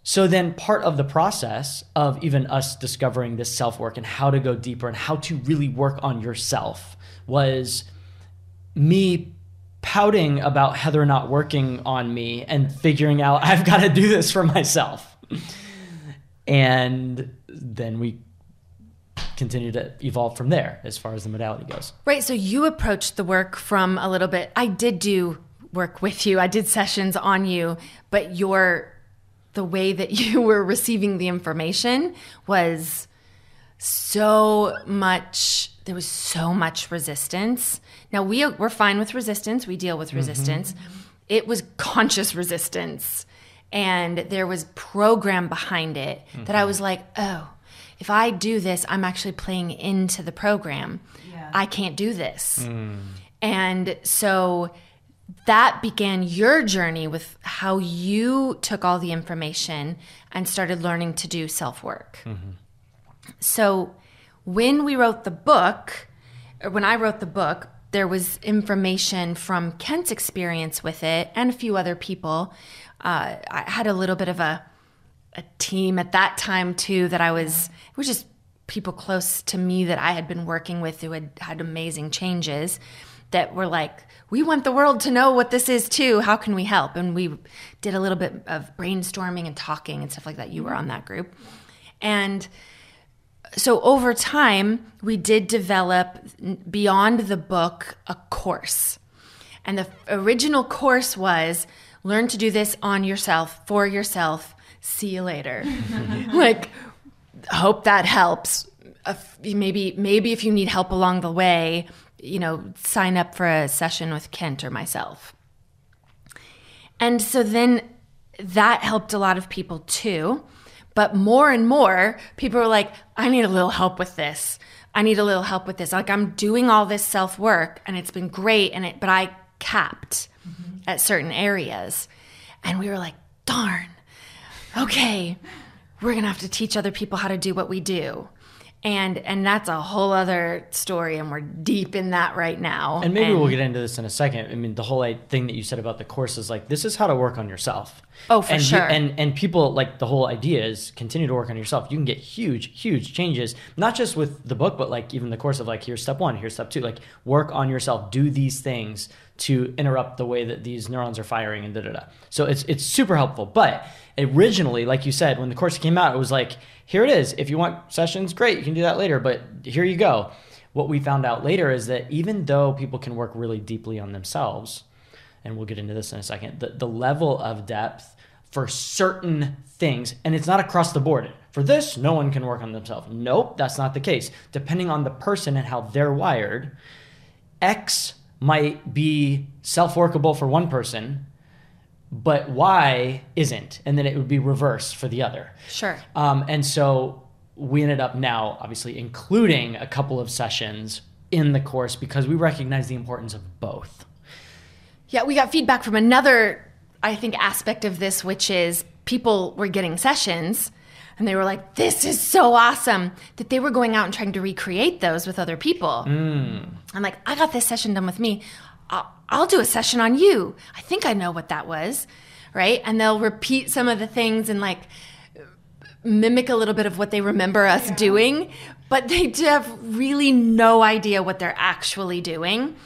So then part of the process of even us discovering this self-work and how to go deeper and how to really work on yourself was me pouting about Heather not working on me and figuring out I've got to do this for myself. And then we continue to evolve from there as far as the modality goes. Right. So you approached the work from a little bit, I did do work with you. I did sessions on you, but the way that you were receiving the information was so much, there was so much resistance. Now we're fine with resistance. We deal with resistance. Mm-hmm. It was conscious resistance, and there was program behind it that I was like, oh, if I do this, I'm actually playing into the program. Yeah. I can't do this. And so that began your journey with how you took all the information and started learning to do self-work. Mm-hmm. So when I wrote the book, there was information from Kent's experience with it and a few other people. I had a little bit of a team at that time too, it was just people close to me that I had been working with who had amazing changes that were like, we want the world to know what this is too. How can we help? And we did a little bit of brainstorming and talking and stuff like that. You were on that group. And so over time, we did develop, beyond the book, a course. And the original course was learn to do this on yourself, for yourself. See you later. Like, hope that helps. Maybe if you need help along the way, sign up for a session with Kent or myself. And so then that helped a lot of people too. But more and more people were like, I need a little help with this. Like, I'm doing all this self-work and it's been great, but I capped at certain areas. And we were like, darn, okay, we're going to have to teach other people how to do what we do. And that's a whole other story, and we're deep in that right now. And maybe we'll get into this in a second. I mean, the whole thing that you said about the course is like, this is how to work on yourself. Oh, for sure. And people, like, the whole idea is continue to work on yourself. You can get huge, huge changes, not just with the book, but like even the course of like, here's step 1, here's step 2, like work on yourself, do these things to interrupt the way that these neurons are firing and da-da-da. So it's super helpful. But originally, like you said, when the course came out, it was like, here it is. If you want sessions, great, you can do that later, but here you go. What we found out later is that even though people can work really deeply on themselves, and we'll get into this in a second, the level of depth for certain things, and it's not across the board. For this, no one can work on themselves. Nope, that's not the case. Depending on the person and how they're wired, X might be self-workable for one person, but Y isn't, and then it would be reverse for the other. Sure. And so we ended up now, obviously, including a couple of sessions in the course because we recognize the importance of both. Yeah, we got feedback from another, I think, aspect of this, which is people were getting sessions, and they were like, this is so awesome, that they were going out and trying to recreate those with other people. I'm like, I got this session done with me. I'll do a session on you. I think I know what that was, right? And they'll repeat some of the things and like mimic a little bit of what they remember us doing, but they have really no idea what they're actually doing.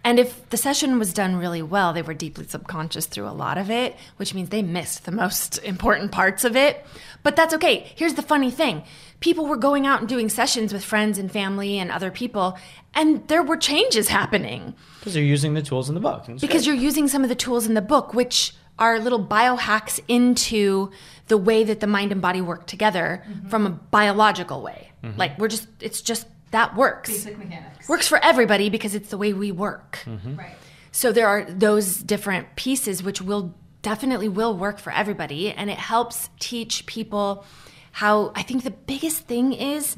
And if the session was done really well, they were deeply subconscious through a lot of it, which means they missed the most important parts of it. But that's okay. Here's the funny thing. People were going out and doing sessions with friends and family and other people, and there were changes happening. Because you're using the tools in the book. Because you're using some of the tools in the book, which are little biohacks into the way that the mind and body work together from a biological way. Like it's just that works. Basic mechanics. Works for everybody because it's the way we work. Right. So there are those different pieces which will definitely work for everybody, and it helps teach people how, I think the biggest thing is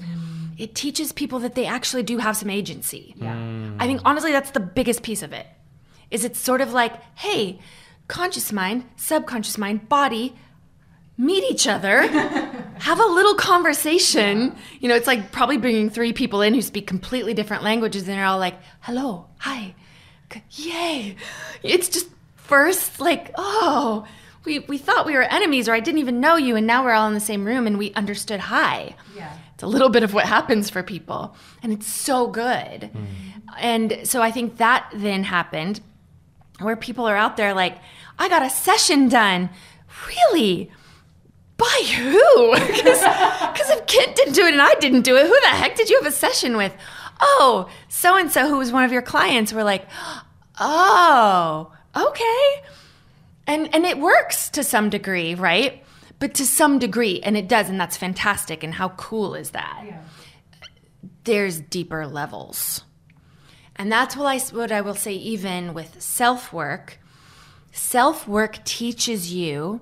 it teaches people that they actually do have some agency. I think honestly that's the biggest piece of it. Is it's sort of like, hey, conscious mind, subconscious mind, body, meet each other, have a little conversation. You know, it's like probably bringing 3 people in who speak completely different languages, and they're all like, hello, hi, yay. It's just first like, oh, we thought we were enemies, or I didn't even know you, and now we're all in the same room and we understood hi. Yeah. It's a little bit of what happens for people, and it's so good. And so I think that then happened where people are out there like, I got a session done. Really? By who? Because if Kent didn't do it and I didn't do it, who the heck did you have a session with? Oh, so-and-so who was one of your clients. We're like, oh, okay. And it works to some degree, right? But to some degree, and it does, and that's fantastic. And how cool is that? Yeah. There's deeper levels. And that's what I will say even with self-work. Self-work teaches you,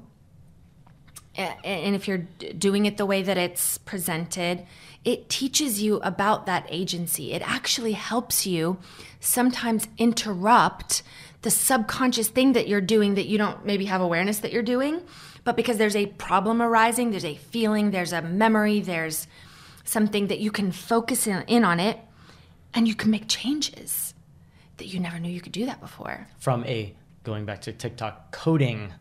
and if you're doing it the way that it's presented, it teaches you about that agency. It actually helps you sometimes interrupt the subconscious thing that you're doing that you don't maybe have awareness that you're doing, but because there's a problem arising, there's a feeling, there's a memory, there's something that you can focus in on it, and you can make changes that you never knew you could do that before. From going back to TikTok, coding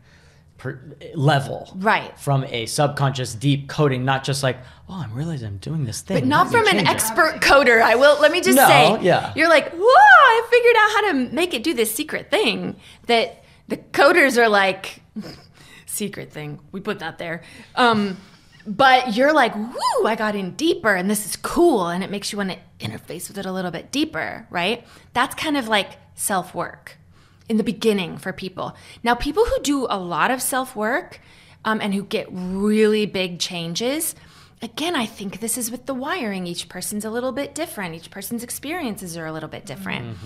level. Right. From a subconscious deep coding, not just like, oh, I'm realizing I'm doing this thing. But not from an expert coder. Let me just say, you're like, whoa, I figured out how to make it do this secret thing that the coders are like, secret thing, we put that there. But you're like, woo, I got in deeper and this is cool. And it makes you want to interface with it a little bit deeper, right? That's kind of like self-work. in the beginning for people. Now, people who do a lot of self-work and who get really big changes, again, I think this is with the wiring. Each person's a little bit different. Each person's experiences are a little bit different.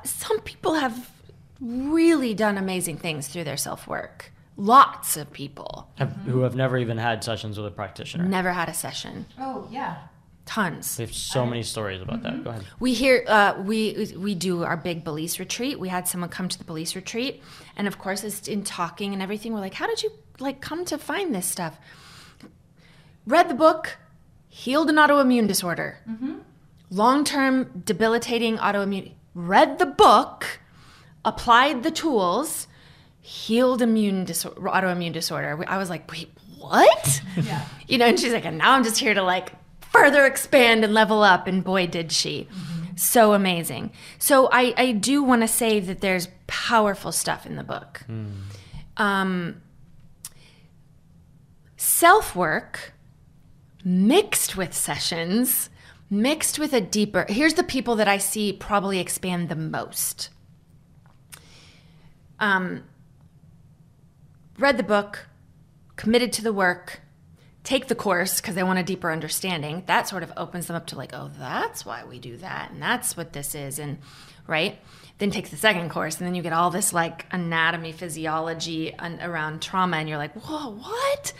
Some people have really done amazing things through their self-work. Lots of people. Who have never even had sessions with a practitioner. Never had a session. Oh, yeah. Tons. We have so many stories about that. Go ahead. We hear, we do our big Belize retreat. We had someone come to the Belize retreat. And of course, it's in talking and everything, we're like, how did you come to find this stuff? Read the book, healed an autoimmune disorder. Long-term debilitating autoimmune. Read the book, applied the tools, healed autoimmune disorder. I was like, wait, what? Yeah. And she's like, and now I'm just here to further expand and level up. And boy, did she. So amazing. So I do want to say that there's powerful stuff in the book. Self-work mixed with sessions, mixed with a deeper, here's the people that I see probably expand the most. Read the book, committed to the work, take the course because they want a deeper understanding. That sort of opens them up to oh, that's why we do that. And that's what this is. And right. Then takes the second course. And then you get all this anatomy, physiology around trauma. And you're like, whoa, what?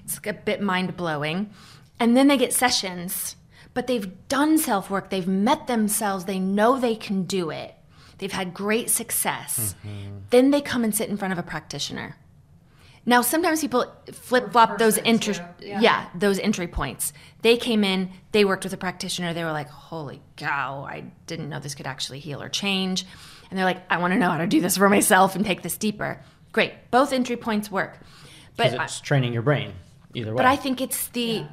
It's a bit mind blowing. And then they get sessions, but they've done self-work. They've met themselves. They know they can do it. They've had great success. Then they come and sit in front of a practitioner. Now, sometimes people flip-flop those those entry points. They came in, they worked with a practitioner, they were like, holy cow, I didn't know this could actually heal or change. And they're like, I want to know how to do this for myself and take this deeper. Great, both entry points work. But it's training your brain, either way. But I think it's the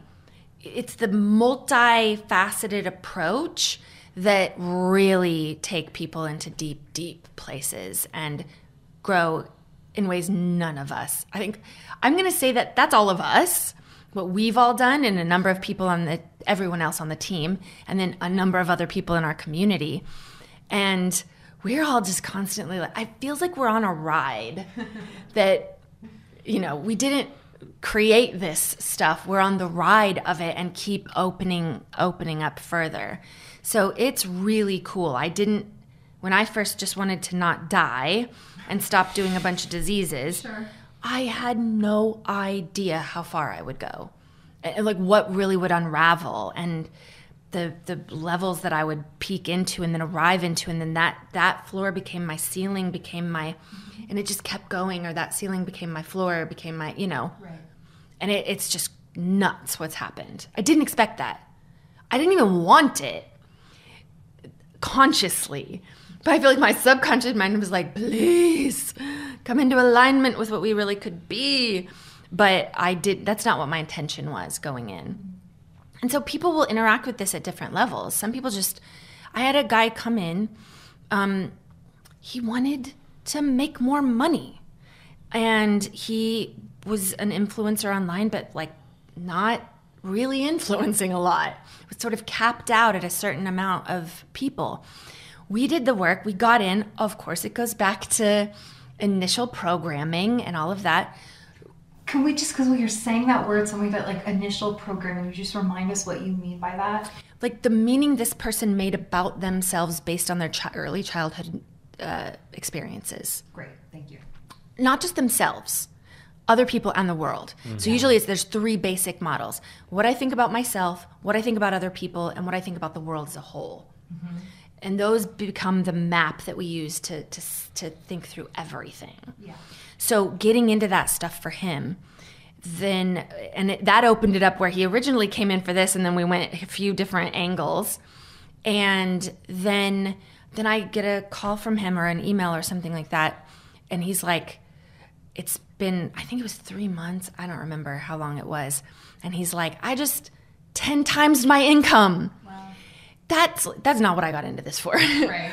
multifaceted approach that really take people into deep, deep places and grow in ways none of us. I think I'm going to say that that's all of us, what we've all done, and a number of people everyone else on the team, and then a number of other people in our community. And we're all just constantly it feels like we're on a ride that, we didn't create this stuff. We're on the ride of it and keep opening up further. So it's really cool. When I first just wanted to not die and stop doing a bunch of diseases, I had no idea how far I would go. What really would unravel and the levels that I would peak into and then arrive into, and then that floor became my ceiling, and it just kept going, or that ceiling became my floor, became my, Right. And it's just nuts what's happened. I didn't expect that. I didn't even want it consciously. But I feel like my subconscious mind was like, please come into alignment with what we really could be. But that's not what my intention was going in. And so people will interact with this at different levels. Some people I had a guy come in, he wanted to make more money. And he was an influencer online, but not really influencing a lot. Was sort of capped out at a certain amount of people. We did the work. We got in. Of course, it goes back to initial programming and all of that. Can we just, because when you're saying that word, something that initial programming, would you just remind us what you mean by that? The meaning this person made about themselves based on their early childhood experiences. Great, thank you. Not just themselves, other people and the world. Mm-hmm. So usually there's three basic models. What I think about myself, what I think about other people, and what I think about the world as a whole. Mm-hmm. And those become the map that we use to think through everything. Yeah. So getting into that stuff for him, that opened it up where he originally came in for this, and then we went a few different angles. And then I get a call from him or an email or something like that, and he's like, it's been, I think it was 3 months, I don't remember how long it was, and he's like, I just 10 times my income. That's not what I got into this for. Right.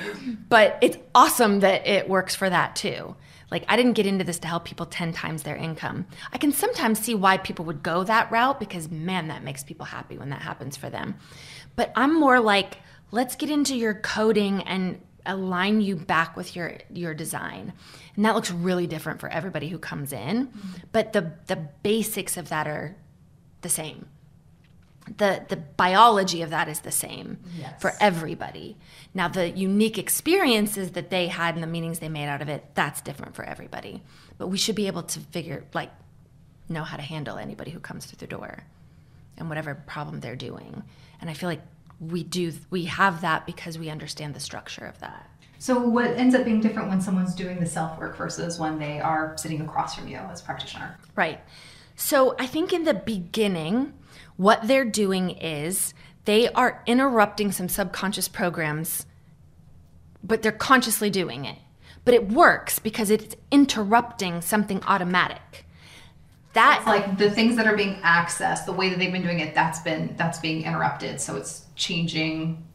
But it's awesome that it works for that too. I didn't get into this to help people 10 times their income. I can sometimes see why people would go that route because, man, that makes people happy when that happens for them. But I'm more let's get into your coding and align you back with your design. And that looks really different for everybody who comes in, but the basics of that are the same. The biology of that is the same for everybody. Now, the unique experiences that they had and the meanings they made out of it, that's different for everybody. But we should be able to know how to handle anybody who comes through the door and whatever problem they're doing. And I feel like we have that because we understand the structure of that. So what ends up being different when someone's doing the self-work versus when they are sitting across from you as a practitioner? Right. So I think in the beginning, what they're doing is they are interrupting some subconscious programs, but they're consciously doing it. But it works because it's interrupting something automatic. It's like the things that are being accessed, the way that they've been doing it, that's being interrupted. So it's changing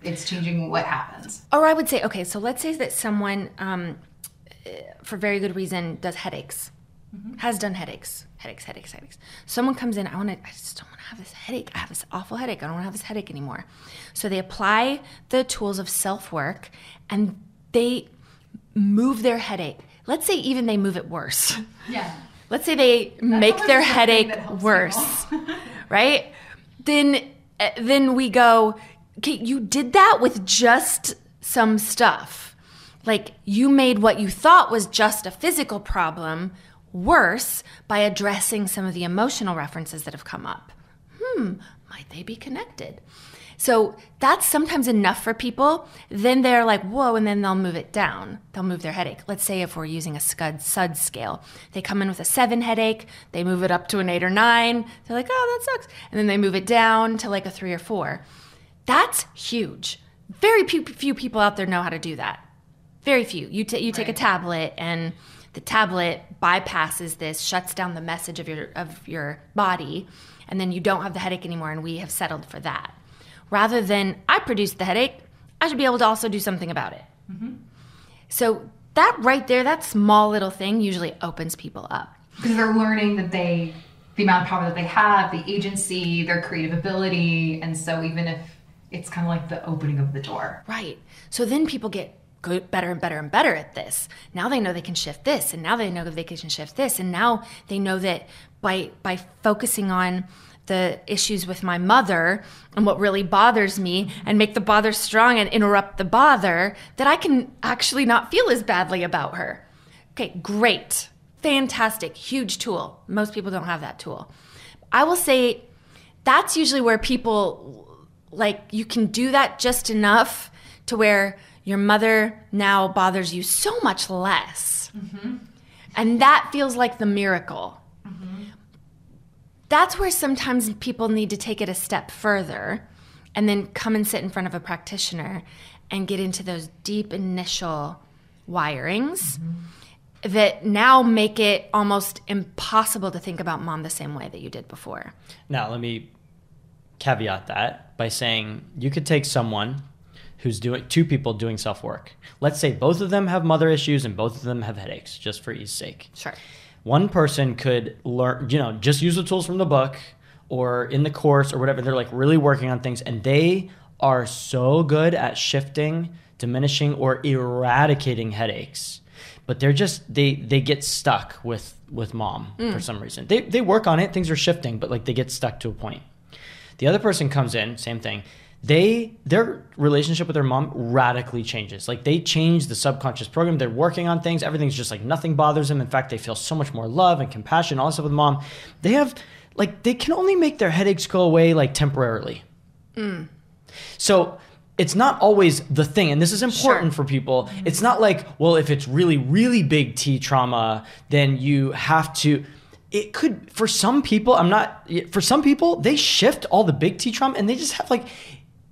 what happens. Or I would say, okay, so let's say that someone, for very good reason, does headaches, has done headaches. Someone comes in, I just don't want to have this headache. I have this awful headache. I don't want to have this headache anymore. So they apply the tools of self-work and they move their headache. Let's say even they move it worse. Yeah. Let's say they make their headache worse, right? Then we go, okay, you did that with just some stuff. Like you made what you thought was just a physical problem worse by addressing some of the emotional references that have come up. Might they be connected? So that's sometimes enough for people. Then they're like, whoa, and then they'll move it down. They'll move their headache. Let's say if we're using a SUD scale, they come in with a 7 headache, they move it up to an 8 or 9. They're like, oh, that sucks. And then they move it down to like a 3 or 4. That's huge. Very few people out there know how to do that. Very few. You take a tablet and the tablet bypasses this, shuts down the message of your body, and then you don't have the headache anymore, and we have settled for that. Rather than, I produced the headache, I should be able to also do something about it. So that right there, that small little thing usually opens people up. Because they're learning that the amount of power that they have, the agency, their creative ability, and so even if it's kind of like the opening of the door. Right. So then people get better and better and better at this. Now they know they can shift this, and now they know that they can shift this, and now they know that by focusing on the issues with my mother and what really bothers me and make the bother strong and interrupt the bother, that I can actually not feel as badly about her. Okay, great. Fantastic. Huge tool. Most people don't have that tool. I will say that's usually where people, like, you can do that just enough to where your mother now bothers you so much less. And that feels like the miracle. That's where sometimes people need to take it a step further and then come and sit in front of a practitioner and get into those deep initial wirings that now make it almost impossible to think about mom the same way that you did before. Now, let me caveat that by saying you could take someone who's doing, 2 people doing self-work. Let's say both of them have mother issues and both of them have headaches, just for ease sake. Sure. One person could learn, just use the tools from the book or in the course or whatever. They're like really working on things, and they are so good at shifting, diminishing, or eradicating headaches. But they're just, they get stuck with mom for some reason. They work on it, things are shifting, but like they get stuck to a point. The other person comes in, same thing. Their relationship with their mom radically changes. Like they change the subconscious program. They're working on things. Everything's just like nothing bothers them. In fact, they feel so much more love and compassion, all this stuff with mom. They have like, they can only make their headaches go away like temporarily. So it's not always the thing. And this is important for people. It's not like, well, if it's really, really big T trauma, then you have to, it could, for some people, they shift all the big T trauma and they just have like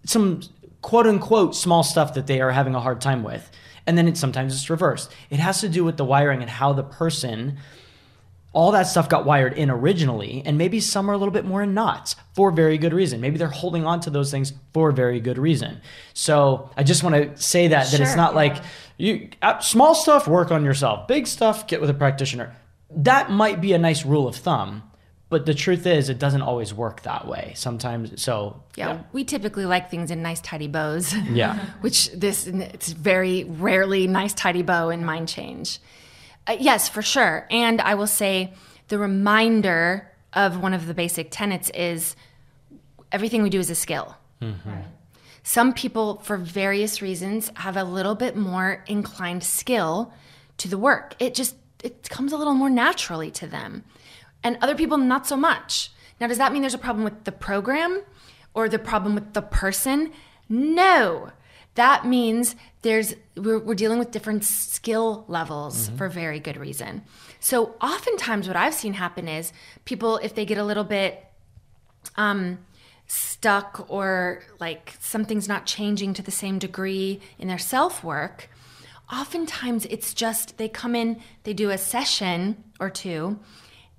some quote unquote small stuff that they are having a hard time with. And then sometimes it's reversed. It has to do with the wiring and how the person, all that stuff got wired in originally, and maybe some are a little bit more in knots for very good reason. Maybe they're holding on to those things for very good reason. So I just want to say that it's not like you small stuff, work on yourself. Big stuff, get with a practitioner. That might be a nice rule of thumb, But the truth is, it doesn't always work that way. Sometimes, we typically like things in nice, tidy bows. Yeah. It's very rarely nice, tidy bow in mind change. Yes, for sure. And I will say the reminder of one of the basic tenets is everything we do is a skill. Mm-hmm. Right. Some people, for various reasons, have a little bit more inclined skill to the work. It comes a little more naturally to them. And other people, not so much. Now, does that mean there's a problem with the program or the problem with the person? No. That means we're dealing with different skill levels for very good reason. So oftentimes what I've seen happen is people, if they get a little bit stuck or like something's not changing to the same degree in their self-work, oftentimes it's just they come in, they do a session or two,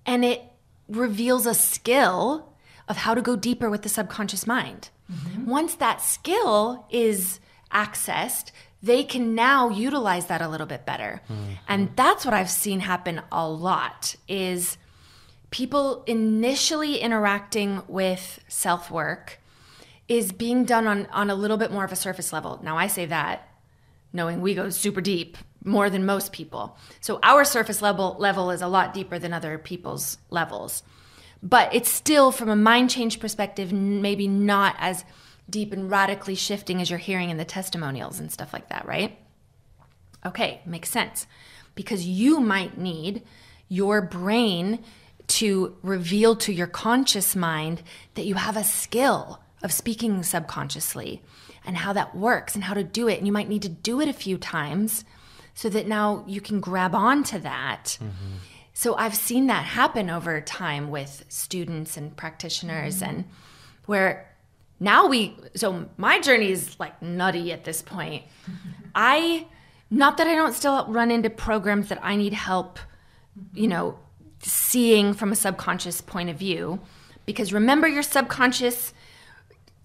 and it reveals a skill of how to go deeper with the subconscious mind. Mm-hmm. Once that skill is accessed, they can now utilize that a little bit better. Mm-hmm. And that's what I've seen happen a lot is people initially interacting with self-work is being done on a little bit more of a surface level. Now I say that knowing we go super deep, more than most people. So our surface level is a lot deeper than other people's levels. But it's still, from a mind change perspective, maybe not as deep and radically shifting as you're hearing in the testimonials and stuff like that, right? Okay, makes sense. Because you might need your brain to reveal to your conscious mind that you have a skill of speaking subconsciously and how that works and how to do it. And you might need to do it a few times so that now you can grab onto that. Mm-hmm. So I've seen that happen over time with students and practitioners, and where now so my journey is like nutty at this point. Not that I don't still run into programs that I need help, seeing from a subconscious point of view, because remember, your subconscious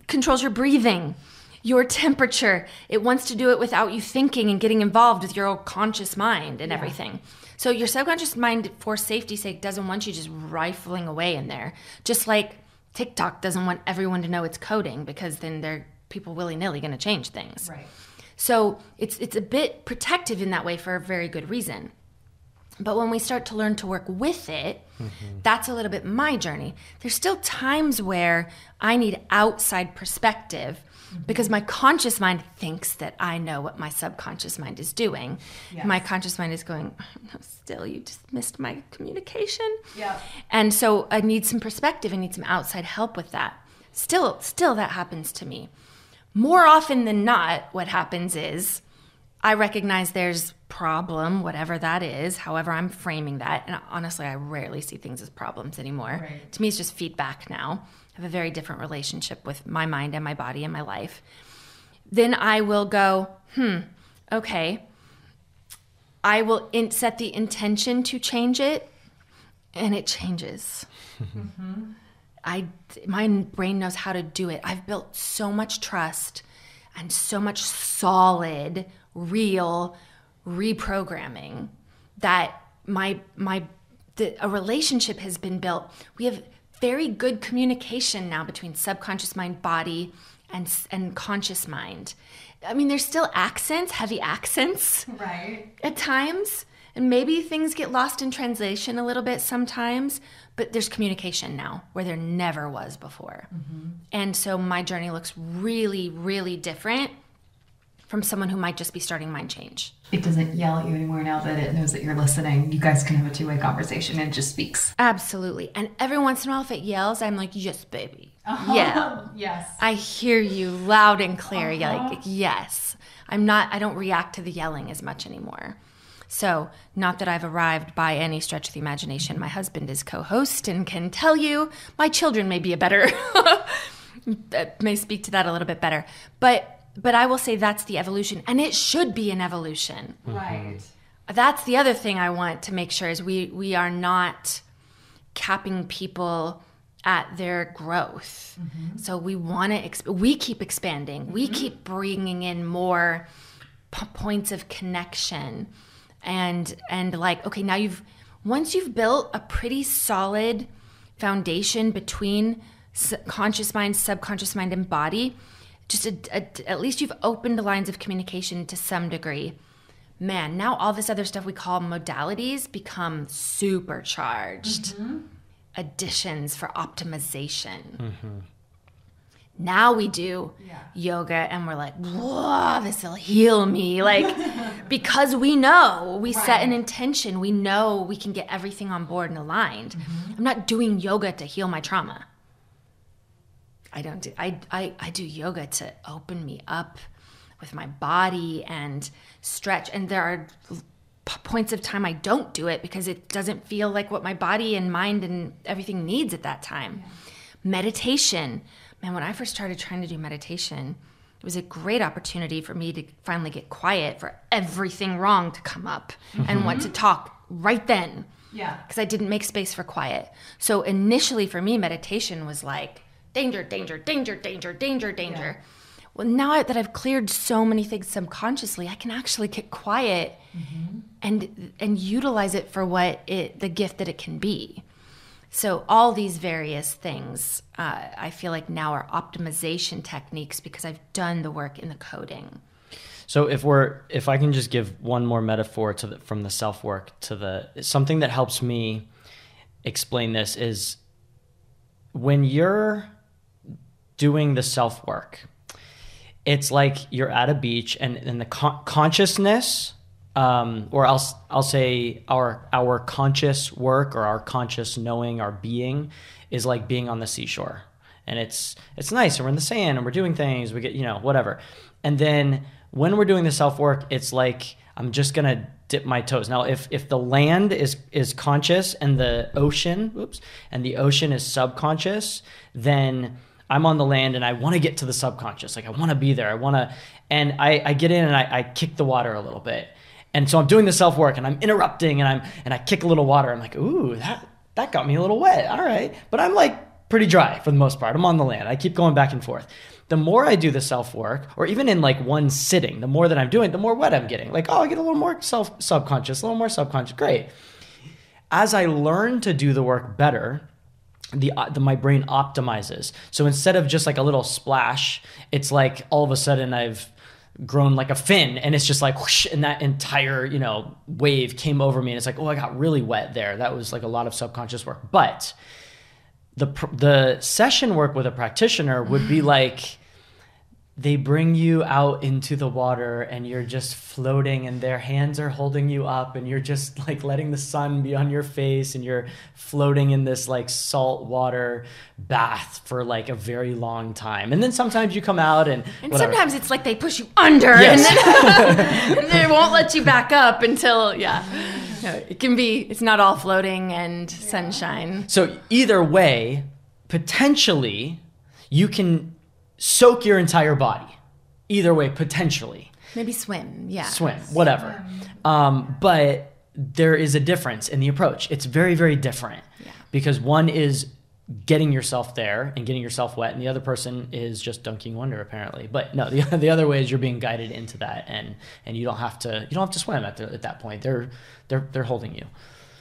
controls your breathing, your temperature. It wants to do it without you thinking and getting involved with your conscious mind and everything. So your subconscious mind, for safety's sake, doesn't want you just rifling away in there. Just like TikTok doesn't want everyone to know it's coding, because then they're people willy-nilly going to change things. Right. So it's a bit protective in that way for a very good reason. But when we start to learn to work with it, that's a little bit my journey. There's still times where I need outside perspective because my conscious mind thinks that I know what my subconscious mind is doing. Yes. My conscious mind is going, no, still, you just missed my communication. Yeah. And so I need some perspective. I need some outside help with that. Still that happens to me. More often than not, what happens is I recognize there's problem, whatever that is, however I'm framing that. And honestly, I rarely see things as problems anymore. Right. To me, it's just feedback now. I have a very different relationship with my mind and my body and my life. Then I will go, okay. I will set the intention to change it, and it changes. My brain knows how to do it. I've built so much trust and so much solid, real reprogramming that a relationship has been built. We have very good communication now between subconscious mind, body, and conscious mind. I mean, there's still accents, heavy accents, right, at times, and maybe things get lost in translation a little bit sometimes, but there's communication now where there never was before. And so my journey looks really, really different from someone who might just be starting mind change. It doesn't yell at you anymore now that it knows that you're listening. You guys can have a two-way conversation and it just speaks. Absolutely. And every once in a while, if it yells, I'm like, yes, baby. Yeah. Yes. I hear you loud and clear. Like, yes. I don't react to the yelling as much anymore. So, not that I've arrived by any stretch of the imagination. My husband is co-host and can tell you my children may be may speak to that a little bit better. But I will say that's the evolution, and it should be an evolution. Right. That's the other thing I want to make sure is we are not capping people at their growth. So we want to we keep expanding. We keep bringing in more points of connection, and like, okay, now once you've built a pretty solid foundation between conscious mind, subconscious mind, and body, just at least you've opened the lines of communication to some degree. Man, now all this other stuff we call modalities become supercharged. Additions for optimization. Now we do yoga and we're like, whoa, this will heal me. Like, because we know, we set an intention, we know we can get everything on board and aligned. I'm not doing yoga to heal my trauma. I do yoga to open me up with my body and stretch. And there are points of time I don't do it because it doesn't feel like what my body and mind and everything needs at that time. Meditation. Man, when I first started trying to do meditation, it was a great opportunity for me to finally get quiet, for everything wrong to come up and want to talk right then. Yeah. Because I didn't make space for quiet. So initially for me, meditation was like, danger, danger, danger, danger, danger, danger. Yeah. Well, now that I've cleared so many things subconsciously, I can actually get quiet and utilize it for the gift that it can be. So all these various things, I feel like now are optimization techniques because I've done the work in the coding. So if I can just give one more metaphor from the self-work to something that helps me explain this is when you're doing the self-work, it's like you're at a beach and the consciousness, or I'll say our conscious work or our conscious knowing, our being is like being on the seashore. And it's nice, and we're in the sand and we're doing things, we get, whatever. And then when we're doing the self-work, it's like I'm just gonna dip my toes. Now, if the land is conscious and the ocean, is subconscious, then I'm on the land and I want to get to the subconscious. Like I want to be there. And I get in and I kick the water a little bit. And so I'm doing the self-work and I'm interrupting and I kick a little water. I'm like, ooh, that got me a little wet. All right. But I'm like pretty dry for the most part. I'm on the land. I keep going back and forth. The more I do the self-work, or even in like one sitting, the more that I'm doing, the more wet I'm getting. Like, oh, I get a little more subconscious, a little more subconscious. Great. As I learn to do the work better, my brain optimizes. So instead of just like a little splash, it's like all of a sudden I've grown like a fin and it's just like whoosh, and that entire wave came over me and it's like, oh, I got really wet there. That was like a lot of subconscious work. But the session work with a practitioner would be like they bring you out into the water and you're just floating and their hands are holding you up and you're just like letting the sun be on your face and you're floating in this like salt water bath for like a very long time. And then sometimes you come out and sometimes it's like they push you under and they won't let you back up until, it's not all floating and sunshine. So either way, potentially you can soak your entire body. Either way, potentially. Maybe swim, Swim, whatever. But there is a difference in the approach. It's very, very different. Yeah. Because one is getting yourself there and getting yourself wet, and the other person is just dunking under, apparently. But no, the other way is you're being guided into that, and you don't have to swim at that point. They're holding you.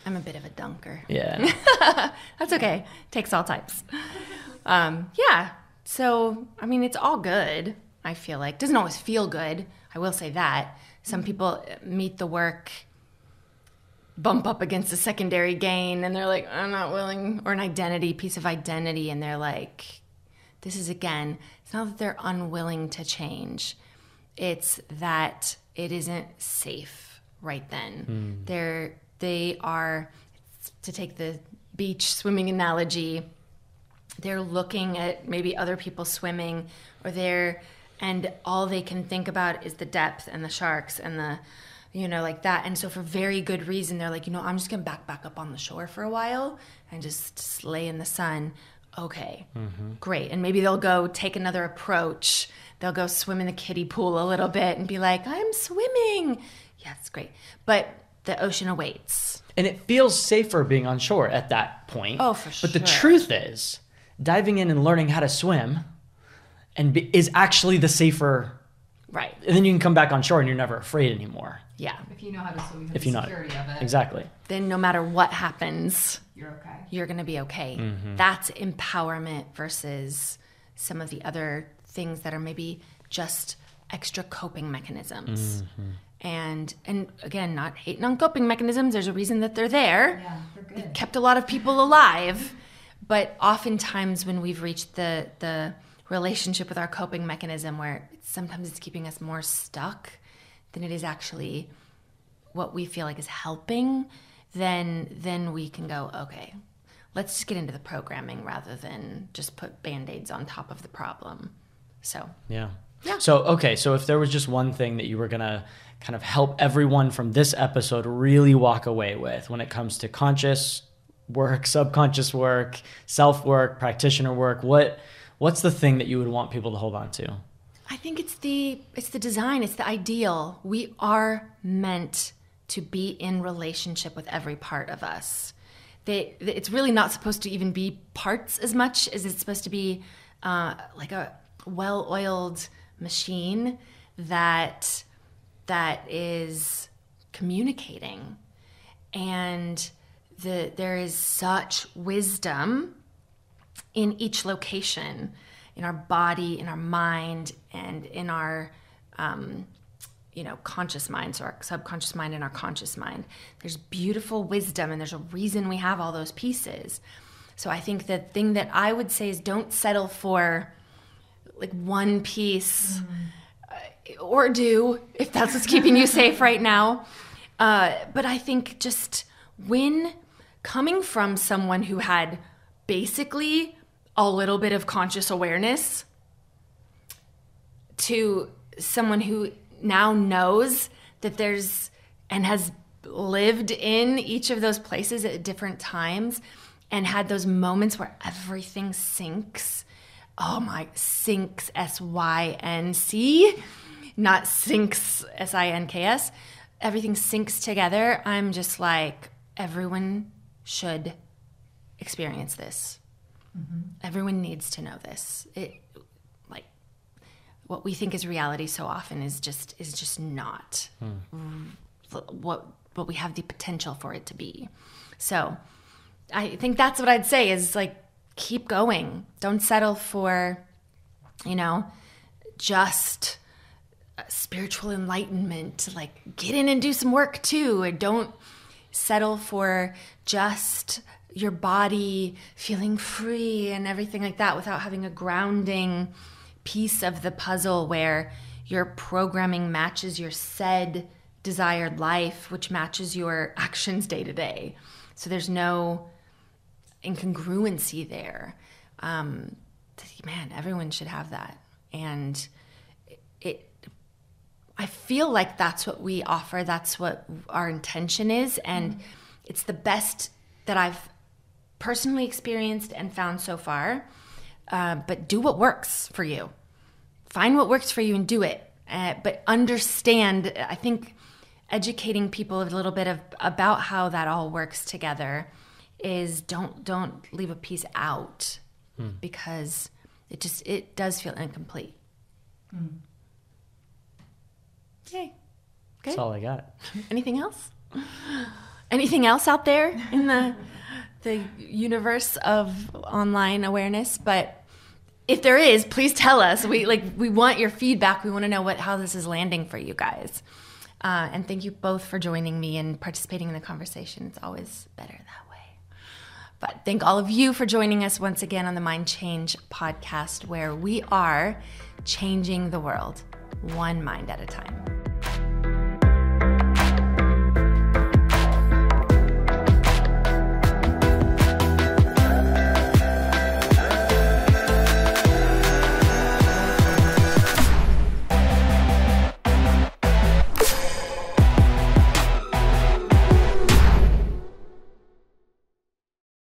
I'm a bit of a dunker. Yeah. That's okay. Takes all types. So, I mean, it's all good, I feel like. Doesn't always feel good. I will say that. Some people meet the work, bump up against a secondary gain, and they're like, I'm not willing, or piece of identity, and they're like, this is, again, it's not that they're unwilling to change. It's that it isn't safe right then. They are, to take the beach swimming analogy, they're looking at maybe other people swimming, and all they can think about is the depth and the sharks and the, like that. And so for very good reason, they're like, I'm just going to back up on the shore for a while and just lay in the sun. Okay, great. And maybe they'll go take another approach. They'll go swim in the kiddie pool a little bit and be like, I'm swimming. Yeah, it's great. But the ocean awaits. And it feels safer being on shore at that point. Oh, for sure. But the truth is, diving in and learning how to swim is actually the safer. Right. And then you can come back on shore and you're never afraid anymore. Yeah. If you know how to swim, you have the security of it. Exactly. Then no matter what happens, you're going to be okay. That's empowerment versus some of the other things that are maybe just extra coping mechanisms. And again, not hating on coping mechanisms. There's a reason that they're there. Yeah, they're good. They've kept a lot of people alive. But oftentimes when we've reached the relationship with our coping mechanism where sometimes it's keeping us more stuck than it is actually what we feel like is helping, then we can go, okay, let's just get into the programming rather than just put Band-Aids on top of the problem. So yeah. So if there was just one thing that you were gonna kind of help everyone from this episode really walk away with when it comes to conscious work, subconscious work, self-work, practitioner work, what's the thing that you would want people to hold on to? I think it's the design, it's the ideal. We are meant to be in relationship with every part of us. It's really not supposed to even be parts as much as it's supposed to be like a well-oiled machine that is communicating. And there is such wisdom in each location, in our body, in our mind, and in our conscious mind, so our subconscious mind and our conscious mind. There's beautiful wisdom, and there's a reason we have all those pieces. So I think the thing that I would say is don't settle for like one piece, or do, if that's what's keeping you safe right now. But I think just when coming from someone who had basically a little bit of conscious awareness to someone who now knows that there's and has lived in each of those places at different times and had those moments where everything sinks. Oh my, sinks, S-Y-N-C, not sinks, S-I-N-K-S. Everything sinks together. I'm just like, everyone should experience this. Everyone needs to know this. What we think is reality so often is just not what we have the potential for it to be. So I think that's what I'd say is like, keep going. Don't settle for, just spiritual enlightenment. Like, get in and do some work too. And don't settle for just your body feeling free and everything like that without having a grounding piece of the puzzle where your programming matches your said desired life, which matches your actions day to day. So there's no incongruency there. Man, everyone should have that. And I feel like that's what we offer. That's what our intention is. And it's the best that I've personally experienced and found so far. But do what works for you. Find what works for you and do it. But understand, I think educating people a little bit about how that all works together is don't leave a piece out because it does feel incomplete. Yay. Good. That's all I got. Anything else? Anything else out there in the universe of online awareness? But if there is, please tell us. We want your feedback. We want to know how this is landing for you guys. And thank you both for joining me and participating in the conversation. It's always better that way. But thank all of you for joining us once again on the Mind Change podcast, where we are changing the world one mind at a time.